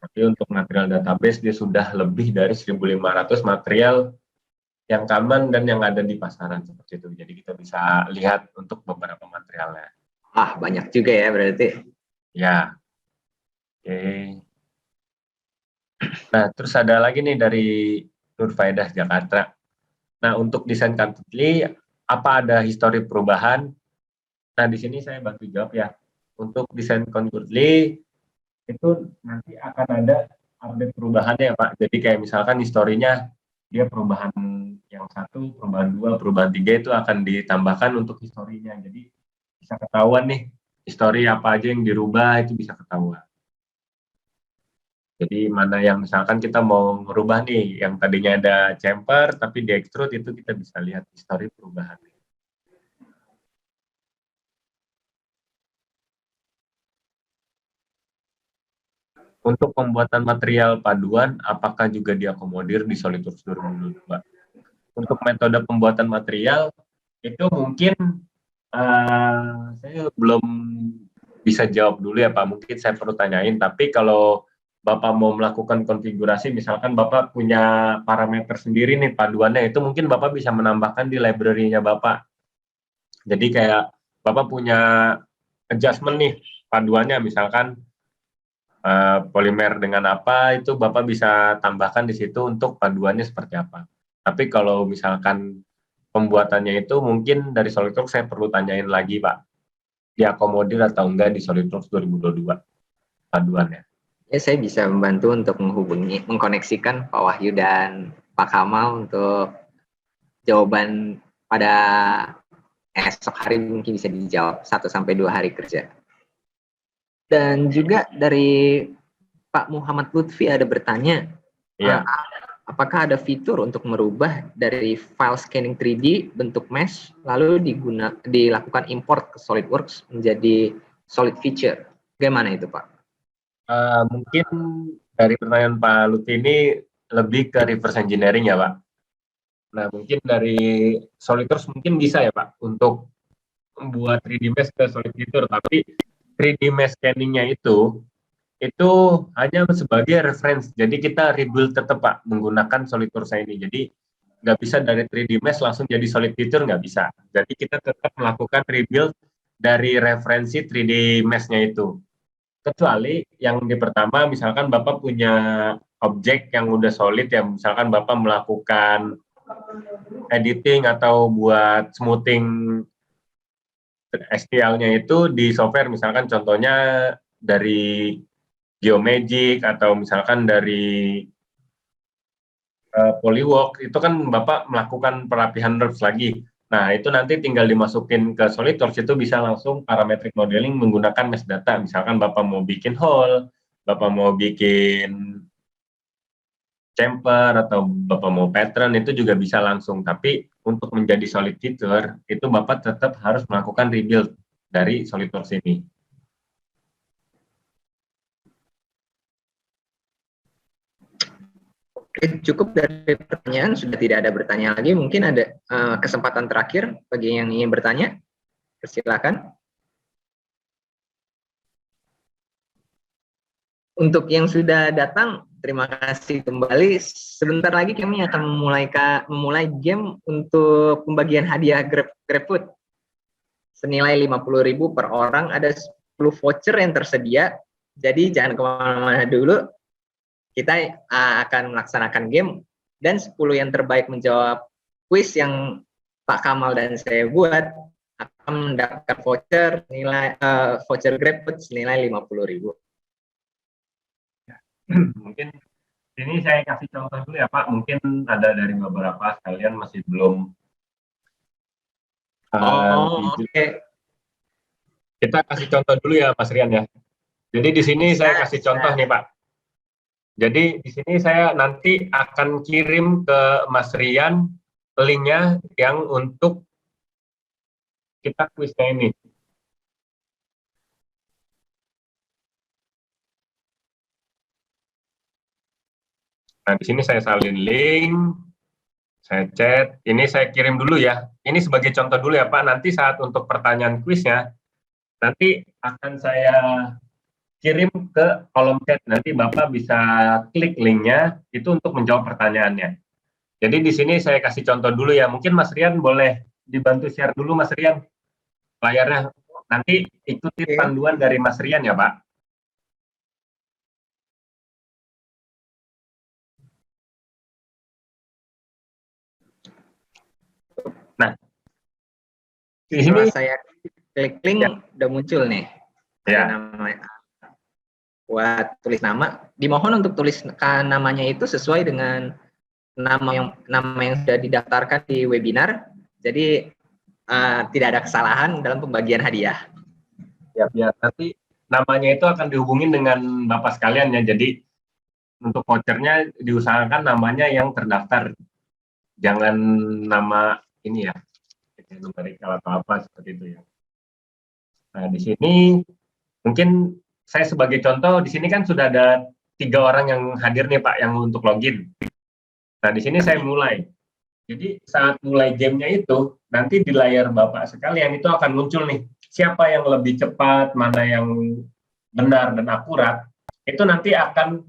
Tapi untuk material database dia sudah lebih dari 1.500 material yang common dan yang ada di pasaran seperti itu. Jadi kita bisa lihat untuk beberapa materialnya. Banyak juga ya berarti. Ya. Oke. Nah, terus ada lagi nih dari Nur Faidah Jakarta. Nah, untuk desain concretely, apa ada histori perubahan? Nah, di sini saya bantu jawab ya. Untuk desain concretely, itu nanti akan ada update perubahannya ya, Pak. Jadi kayak misalkan historinya, dia perubahan yang 1, perubahan 2, perubahan 3 itu akan ditambahkan untuk historinya. Jadi bisa ketahuan nih, histori apa aja yang dirubah itu bisa ketahuan. Jadi mana yang misalkan kita mau merubah nih, yang tadinya ada chamfer tapi di extrude, itu kita bisa lihat histori perubahan. Untuk pembuatan material paduan, apakah juga diakomodir di SolidWorks 2022? Untuk metode pembuatan material, itu mungkin saya belum bisa jawab dulu ya Pak, mungkin saya perlu tanyain, tapi kalau Bapak mau melakukan konfigurasi, misalkan Bapak punya parameter sendiri nih paduannya, itu mungkin Bapak bisa menambahkan di library-nya Bapak. Jadi kayak Bapak punya adjustment nih paduannya, misalkan polimer dengan apa, itu Bapak bisa tambahkan di situ untuk paduannya seperti apa. Tapi kalau misalkan pembuatannya itu mungkin dari SolidWorks saya perlu tanyain lagi Pak, diakomodir atau enggak di SolidWorks 2022 paduannya. Ya, saya bisa membantu untuk mengkoneksikan Pak Wahyu dan Pak Kamal untuk jawaban pada esok hari mungkin bisa dijawab 1-2 hari kerja. Dan juga dari Pak Muhammad Lutfi ada bertanya, apakah ada fitur untuk merubah dari file scanning 3D bentuk mesh lalu dilakukan import ke SolidWorks menjadi solid feature? Bagaimana itu Pak? Mungkin dari pertanyaan Pak Lutfi ini lebih ke reverse engineering ya Pak. Nah mungkin dari SolidWorks mungkin bisa ya Pak untuk membuat 3D mesh ke solid feature, tapi 3D mesh scanning-nya itu hanya sebagai reference. Jadi kita rebuild tetap Pak menggunakan SolidWorks ini. Jadi nggak bisa dari 3D mesh langsung jadi solid feature, nggak bisa. Jadi kita tetap melakukan rebuild dari referensi 3D mesh-nya itu. Kecuali yang di pertama, misalkan Bapak punya objek yang udah solid ya, misalkan Bapak melakukan editing atau buat smoothing STL-nya itu di software, misalkan contohnya dari Geomagic atau misalkan dari Polywork, itu kan Bapak melakukan perapihan NURBS lagi. Nah, itu nanti tinggal dimasukin ke SolidWorks, itu bisa langsung parametric modeling menggunakan mesh data. Misalkan Bapak mau bikin hole, Bapak mau bikin chamfer, atau Bapak mau pattern, itu juga bisa langsung. Tapi untuk menjadi solid feature, itu Bapak tetap harus melakukan rebuild dari SolidWorks ini. Oke, cukup dari pertanyaan, sudah tidak ada bertanya lagi. Mungkin ada kesempatan terakhir bagi yang ingin bertanya. Persilakan. Untuk yang sudah datang, terima kasih kembali. Sebentar lagi kami akan memulai game untuk pembagian hadiah GrabFood senilai 50.000 per orang. Ada 10 voucher yang tersedia. Jadi jangan kemana-mana dulu. Kita akan melaksanakan game, dan 10 yang terbaik menjawab kuis yang Pak Kamal dan saya buat akan mendapatkan voucher GrabFood senilai 50.000. Mungkin ini saya kasih contoh dulu ya Pak, mungkin ada dari beberapa sekalian masih belum. Oke. Kita kasih contoh dulu ya Mas Rian ya. Jadi di sini saya kasih contoh nih Pak. Jadi di sini saya nanti akan kirim ke Mas Rian linknya yang untuk kita kuisnya ini. Nah di sini saya salin link, saya chat. Ini saya kirim dulu ya. Ini sebagai contoh dulu ya Pak. Nanti saat untuk pertanyaan kuisnya, nanti akan saya kirim ke kolom chat. Nanti Bapak bisa klik linknya itu untuk menjawab pertanyaannya. Jadi di sini saya kasih contoh dulu ya. Mungkin Mas Rian boleh dibantu share dulu Mas Rian layarnya. Nanti ikuti panduan dari Mas Rian ya Pak. Nah, di sini saya klik link ya, udah muncul nih. Ya. Buat tulis nama, dimohon untuk tulis namanya itu sesuai dengan nama yang sudah didaftarkan di webinar. Jadi tidak ada kesalahan dalam pembagian hadiah. Ya, nanti namanya itu akan dihubungin dengan Bapak sekalian ya. Jadi untuk vouchernya diusahakan namanya yang terdaftar. Jangan nama ini ya, numerikal atau apa seperti itu ya. Nah, di sini mungkin saya sebagai contoh, di sini kan sudah ada 3 orang yang hadir nih Pak, yang untuk login. Nah, di sini saya mulai. Jadi saat mulai gamenya itu, nanti di layar Bapak sekalian itu akan muncul nih, siapa yang lebih cepat, mana yang benar dan akurat, itu nanti akan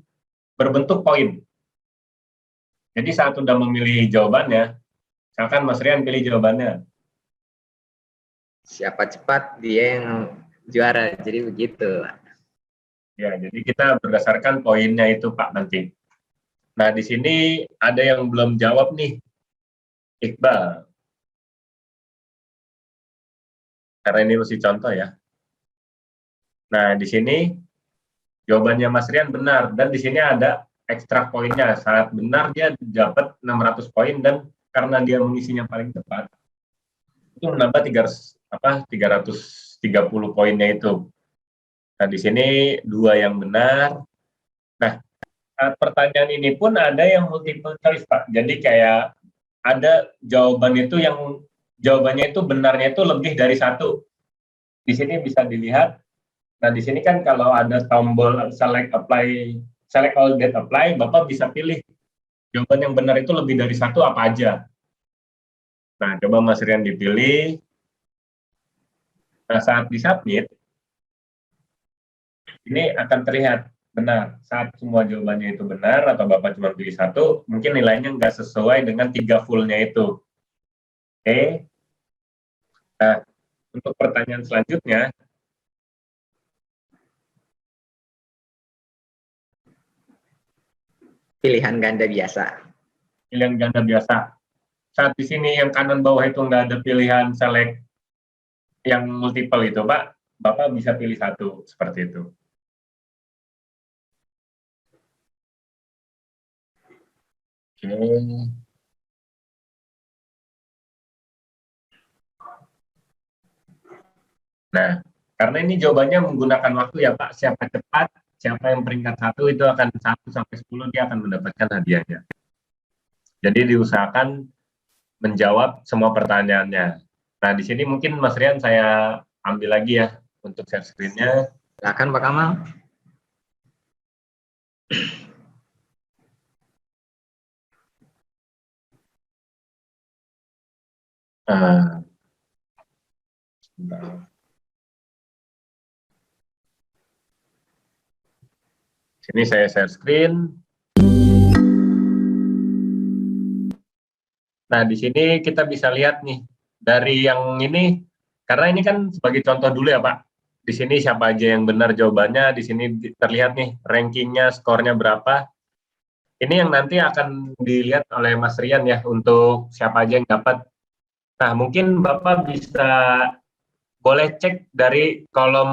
berbentuk poin. Jadi saat sudah memilih jawabannya, misalkan Mas Rian pilih jawabannya. Siapa cepat, dia yang juara, jadi begitu. Ya, jadi kita berdasarkan poinnya itu Pak nanti. Nah, di sini ada yang belum jawab nih, Iqbal. Karena ini masih contoh ya. Nah, di sini jawabannya Mas Rian benar, dan di sini ada ekstra poinnya. Saat benar dia dapat 600 poin, dan karena dia mengisinya paling tepat, itu menambah 330 poinnya itu. Nah, di sini 2 yang benar. Nah, pertanyaan ini pun ada yang multiple choice, Pak. Jadi kayak ada jawaban itu yang jawabannya itu benarnya itu lebih dari 1. Di sini bisa dilihat. Nah, di sini kan kalau ada tombol select all that apply, Bapak bisa pilih jawaban yang benar itu lebih dari 1 apa aja. Nah, coba Mas Rian dipilih. Nah, saat disubmit, ini akan terlihat benar. Saat semua jawabannya itu benar, atau Bapak cuma pilih 1, mungkin nilainya nggak sesuai dengan 3 full-nya itu. Oke. Nah, untuk pertanyaan selanjutnya, pilihan ganda biasa. Pilihan ganda biasa. Saat di sini yang kanan bawah itu nggak ada pilihan select yang multiple itu, Pak, Bapak bisa pilih 1 seperti itu. Oke. Nah, karena ini jawabannya menggunakan waktu ya Pak, siapa cepat, siapa yang peringkat 1 itu akan 1 sampai 10 dia akan mendapatkan hadiahnya. Jadi diusahakan menjawab semua pertanyaannya. Nah, di sini mungkin Mas Rian saya ambil lagi ya untuk share screen-nya. Silakan Pak Kamal. Ah, sebentar. Sini saya share screen. Nah, di sini kita bisa lihat nih, dari yang ini, karena ini kan sebagai contoh dulu ya Pak, di sini siapa aja yang benar jawabannya, di sini terlihat nih, rankingnya, skornya berapa, ini yang nanti akan dilihat oleh Mas Rian ya, untuk siapa aja yang dapat. Nah, mungkin Bapak bisa, boleh cek dari kolom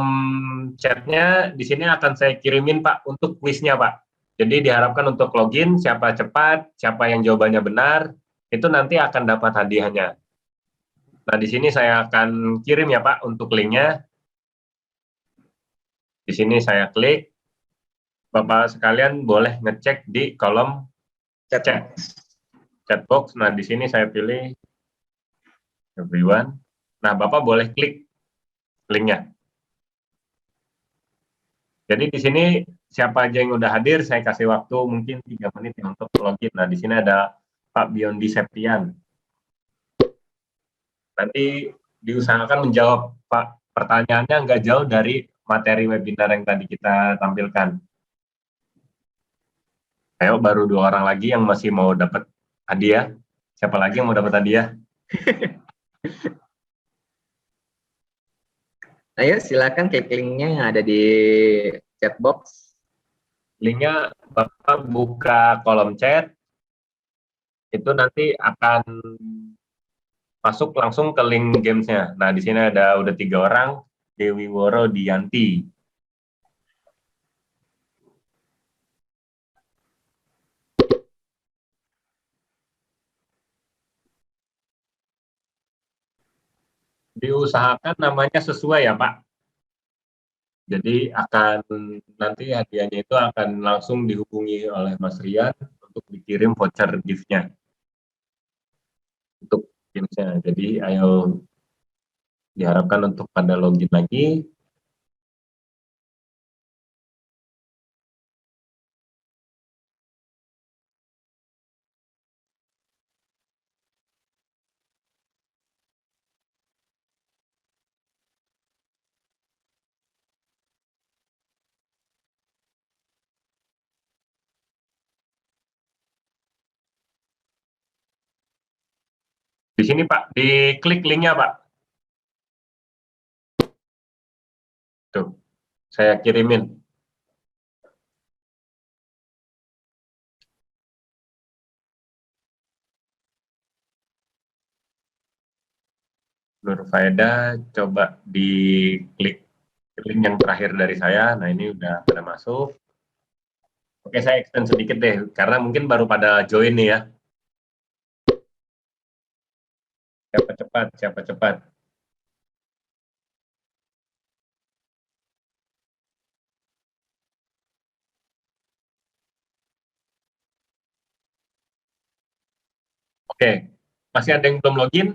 chatnya, di sini akan saya kirimin Pak, untuk kuisnya Pak. Jadi diharapkan untuk login, siapa cepat, siapa yang jawabannya benar, itu nanti akan dapat hadiahnya. Nah, di sini saya akan kirim ya Pak untuk linknya. Di sini saya klik. Bapak sekalian boleh ngecek di kolom chat box. Nah, di sini saya pilih everyone. Nah, Bapak boleh klik linknya. Jadi di sini siapa aja yang udah hadir, saya kasih waktu mungkin 3 menit ya untuk login. Nah, di sini ada Pak Biondi Septian. Nanti diusahakan menjawab Pak, pertanyaannya nggak jauh dari materi webinar yang tadi kita tampilkan. Ayo, baru 2 orang lagi yang masih mau dapat hadiah. Siapa lagi yang mau dapat hadiah? Ayo silakan klik linknya yang ada di chat box. Linknya Bapak buka kolom chat, itu nanti akan masuk langsung ke link gamesnya. Nah, di sini ada udah 3 orang, Dewi Woro Dianti. Diusahakan namanya sesuai ya Pak. Jadi akan nanti hadiahnya itu akan langsung dihubungi oleh Mas Rian untuk dikirim voucher gift-nya untuk gamesnya. Jadi ayo diharapkan untuk pada login lagi. Di sini Pak, diklik linknya Pak. Tuh, saya kirimin. Nur Faeda, coba diklik link yang terakhir dari saya. Nah, ini udah pada masuk. Oke, saya extend sedikit deh, karena mungkin baru pada join nih ya. Siapa cepat, siapa cepat. Oke, masih ada yang belum login?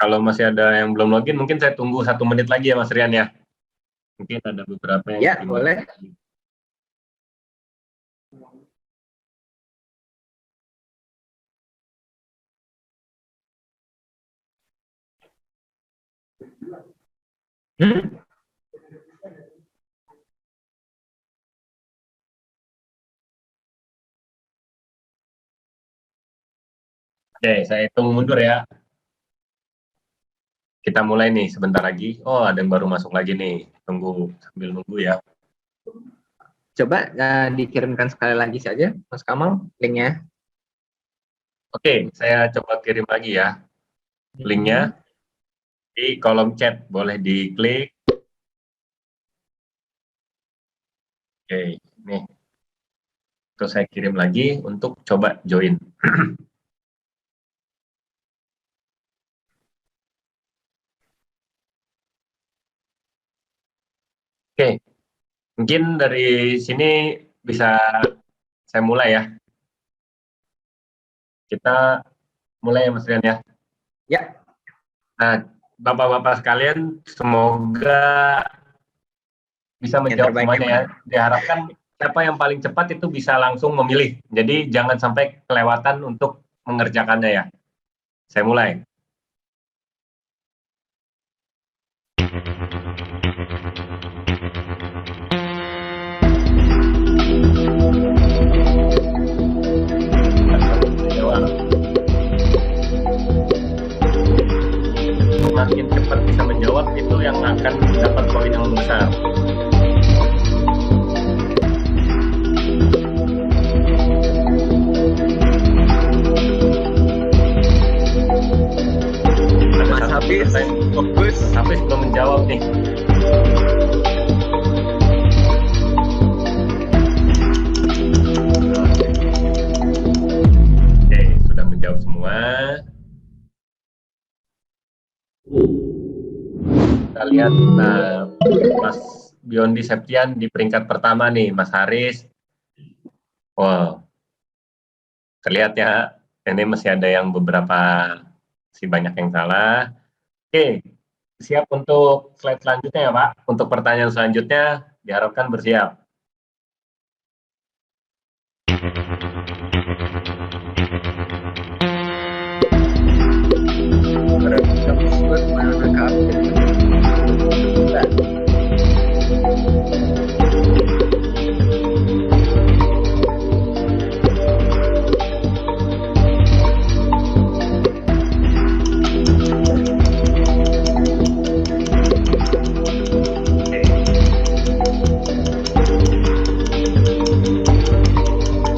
Kalau masih ada yang belum login, mungkin saya tunggu 1 menit lagi ya Mas Rian ya. Mungkin ada beberapa yang Ya, belum boleh. login. Oke, saya hitung mundur ya. Kita mulai nih sebentar lagi. Oh, ada yang baru masuk lagi nih. Tunggu, sambil nunggu ya. Coba dikirimkan sekali lagi saja, Mas Kamal, linknya. Oke, saya coba kirim lagi ya. Linknya di kolom chat, boleh diklik. Oke, nih. Terus saya kirim lagi untuk coba join. Oke, mungkin dari sini bisa saya mulai ya. Kita mulai ya Mas Rian ya. Ya. Nah, Bapak-Bapak sekalian, semoga bisa Yang menjawab terbaik semuanya ya. yang Diharapkan siapa yang paling cepat itu bisa langsung memilih. Jadi jangan sampai kelewatan untuk mengerjakannya ya. Saya mulai. Jawab. Semakin cepat bisa menjawab itu yang akan dapat poin yang besar. Ada Mas satu Hafiz, pertanyaan. fokus. Mas Hafiz belum menjawab nih. Oke, sudah menjawab semua. Kita lihat Mas Biondi Septian di peringkat pertama nih, Mas Haris. Wow, terlihat ya, ini masih ada yang beberapa, masih banyak yang salah. Oke, siap untuk slide selanjutnya ya Pak. Untuk pertanyaan selanjutnya, diharapkan bersiap.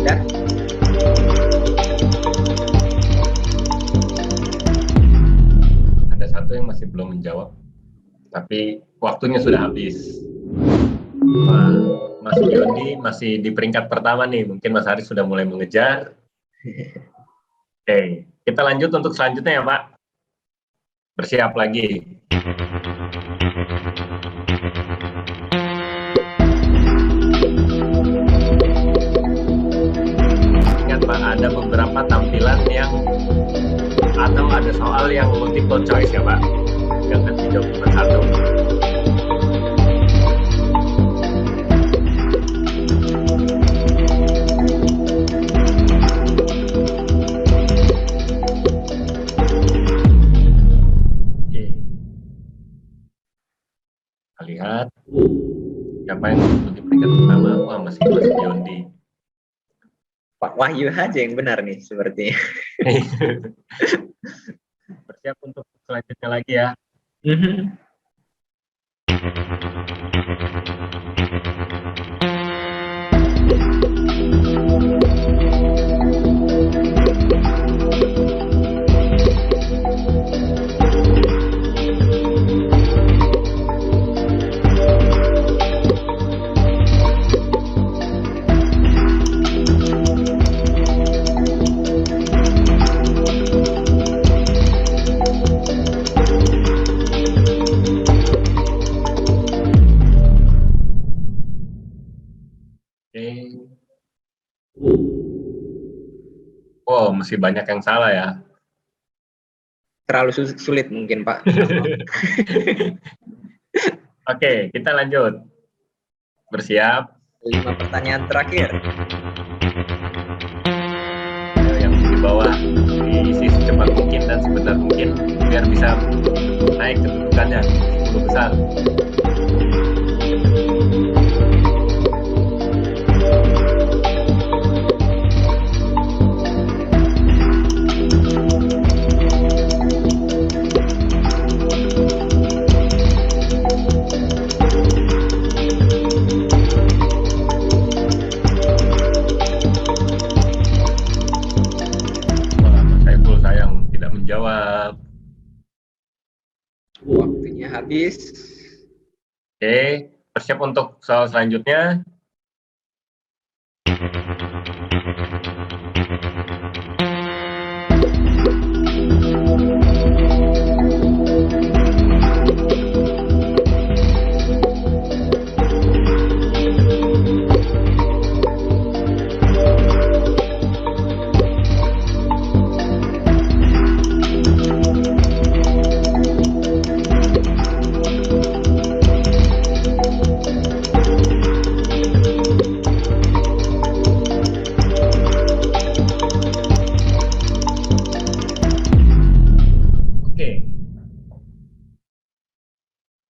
Dan Ada satu yang masih belum menjawab, tapi waktunya sudah habis. Wah, Mas Biondi masih di peringkat pertama nih, mungkin Mas Haris sudah mulai mengejar. Oke, kita lanjut untuk selanjutnya ya Pak. Bersiap lagi. Ingat Pak, ada beberapa tampilan yang atau ada soal yang multiple choice ya Pak. Jangan dijawab cuma satu. Oke. Kita lihat siapa yang di peringkat pertama. Wah, masih Mas Biondi. Pak Wahyu aja yang benar nih sepertinya. Bersiap untuk selanjutnya lagi ya. Oke. Wow, masih banyak yang salah ya. Terlalu sulit mungkin Pak. Oke, kita lanjut. Bersiap. 5 pertanyaan terakhir. Ayo, yang di bawah diisi secepat mungkin dan sebenar mungkin biar bisa naik kedudukannya 10 besar. Wah, Mas Saiful sayang tidak menjawab. Waktunya habis. Oke, bersiap untuk soal selanjutnya.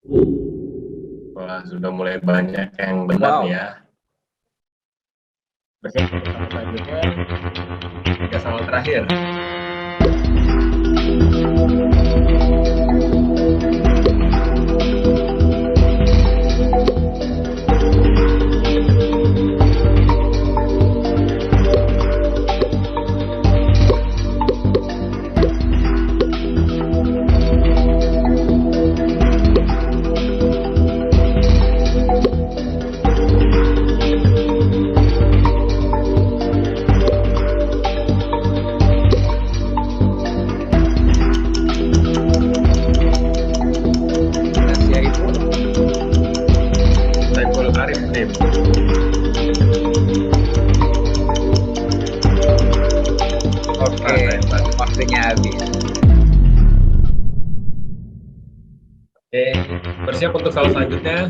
Wah, sudah mulai banyak yang benar Wow. ya. Bersiap untuk soal selanjutnya. 3 soal terakhir. Rahasia itu Saiful Arif nih. oke, waktunya habis. Oke, bersiap untuk soal selanjutnya.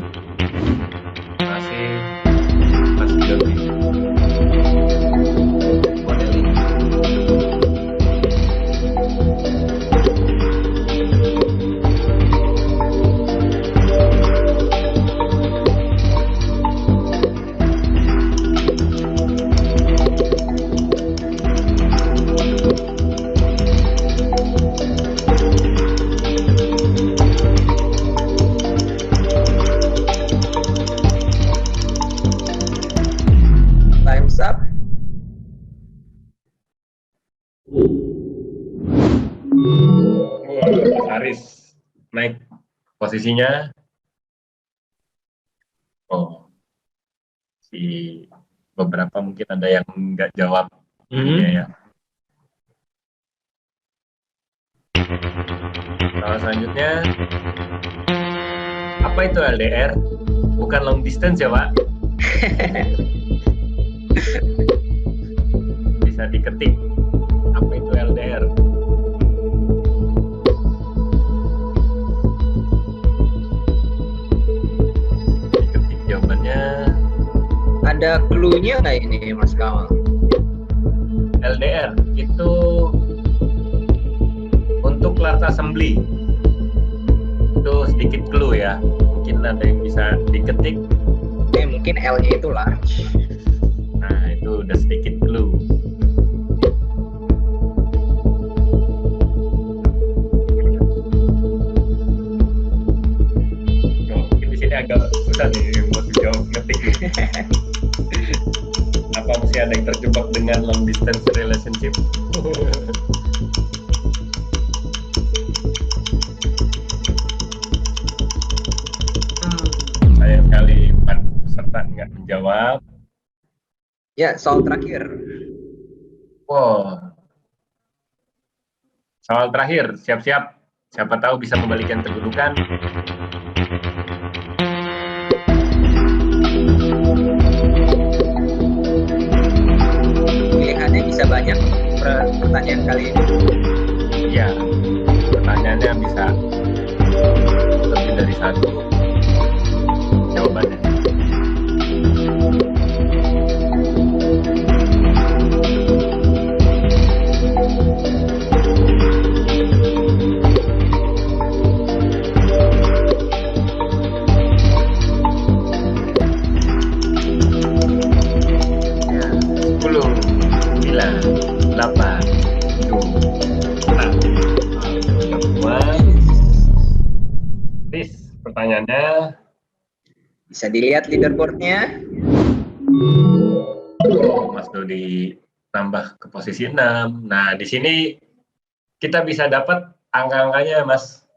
Masih Mas Yogi. Modeling. Time's up. Wah, Mas Aris naik posisinya. Oh, si beberapa mungkin ada yang nggak jawab ya. Soal selanjutnya, apa itu LDR? Bukan long distance ya, Pak? Bisa diketik. Apa itu LDR? Diketik jawabannya. Ada clue-nya nggak ini, Mas Kamal? LDR itu untuk large assembly. Itu sedikit clue ya. Mungkin ada yang bisa diketik. Mungkin L-nya itu large. Nah, itu udah sedikit clue. Oh, mungkin di sini agak susah nih buat dijawab ngetik. Apa mesti ada yang terjebak dengan long distance relationship? Sayang sekali 4 peserta nggak menjawab. Ya, soal terakhir. Wow. Soal terakhir, siap-siap. Siapa tahu bisa membalikan kedudukan. Pilihannya bisa banyak untuk pertanyaan kali ini. Iya, pertanyaannya bisa lebih dari satu jawabannya. Ya, 10, 9, 8, 7, 6. Tis, pertanyaannya. Bisa dilihat leaderboard-nya. Oh, Mas Dodi tambah ke posisi 6. Nah, di sini kita bisa dapat angka-angkanya, Mas.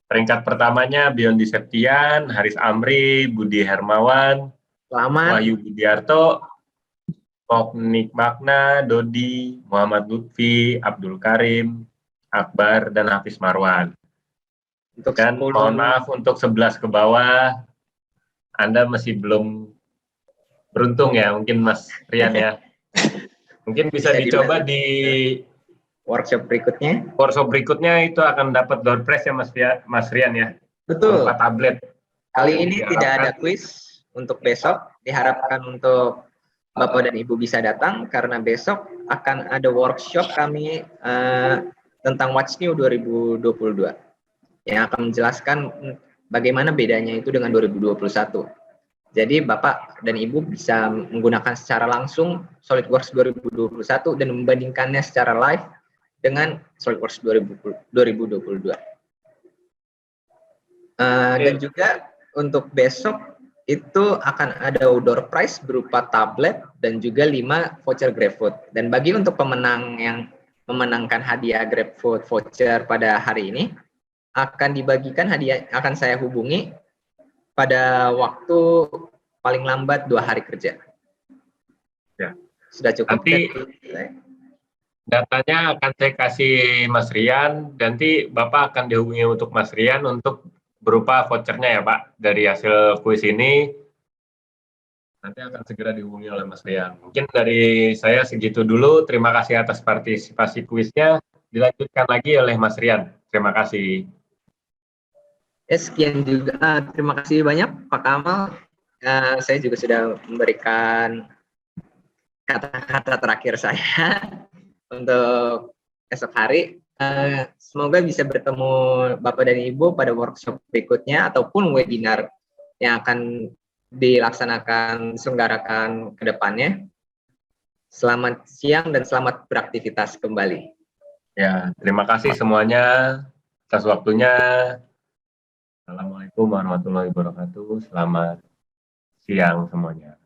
Peringkat pertamanya Biondi Septian, Haris Amri, Budi Hermawan, Selamat. Wahyu Budiarto, Kopnik Magna, Dodi, Muhammad Lutfi, Abdul Karim, Akbar, dan Hafiz Marwan. Untuk Dan 10. mohon maaf untuk 11 ke bawah, Anda masih belum beruntung ya, mungkin Mas Rian ya. Mungkin bisa dicoba di workshop berikutnya. workshop berikutnya, itu akan dapat door prize ya Mas Rian ya. Betul. Berupa tablet. Kali ini tidak ada quiz untuk besok. Diharapkan untuk Bapak dan Ibu bisa datang karena besok akan ada workshop kami tentang What's New 2022 yang akan menjelaskan bagaimana bedanya itu dengan 2021. Jadi Bapak dan Ibu bisa menggunakan secara langsung SolidWorks 2021 dan membandingkannya secara live dengan SolidWorks 2022. Dan juga untuk besok itu akan ada outdoor prize berupa tablet dan juga 5 voucher GrabFood. Dan bagi untuk pemenang yang memenangkan hadiah GrabFood voucher pada hari ini, akan dibagikan hadiah, akan saya hubungi pada waktu paling lambat 2 hari kerja. Ya. Sudah cukup. Nanti datanya akan saya kasih Mas Rian, nanti Bapak akan dihubungi untuk Mas Rian untuk berupa vouchernya ya Pak, dari hasil kuis ini nanti akan segera dihubungi oleh Mas Rian. Mungkin dari saya segitu dulu, terima kasih atas partisipasi kuisnya, dilanjutkan lagi oleh Mas Rian. Terima kasih. Sekian juga, terima kasih banyak Pak Kamal. Saya juga sudah memberikan kata-kata terakhir saya untuk esok hari. Semoga bisa bertemu Bapak dan Ibu pada workshop berikutnya ataupun webinar yang akan diselenggarakan ke depannya. Selamat siang dan selamat beraktivitas kembali. Ya, terima kasih semuanya atas waktunya. Assalamualaikum warahmatullahi wabarakatuh. Selamat siang semuanya.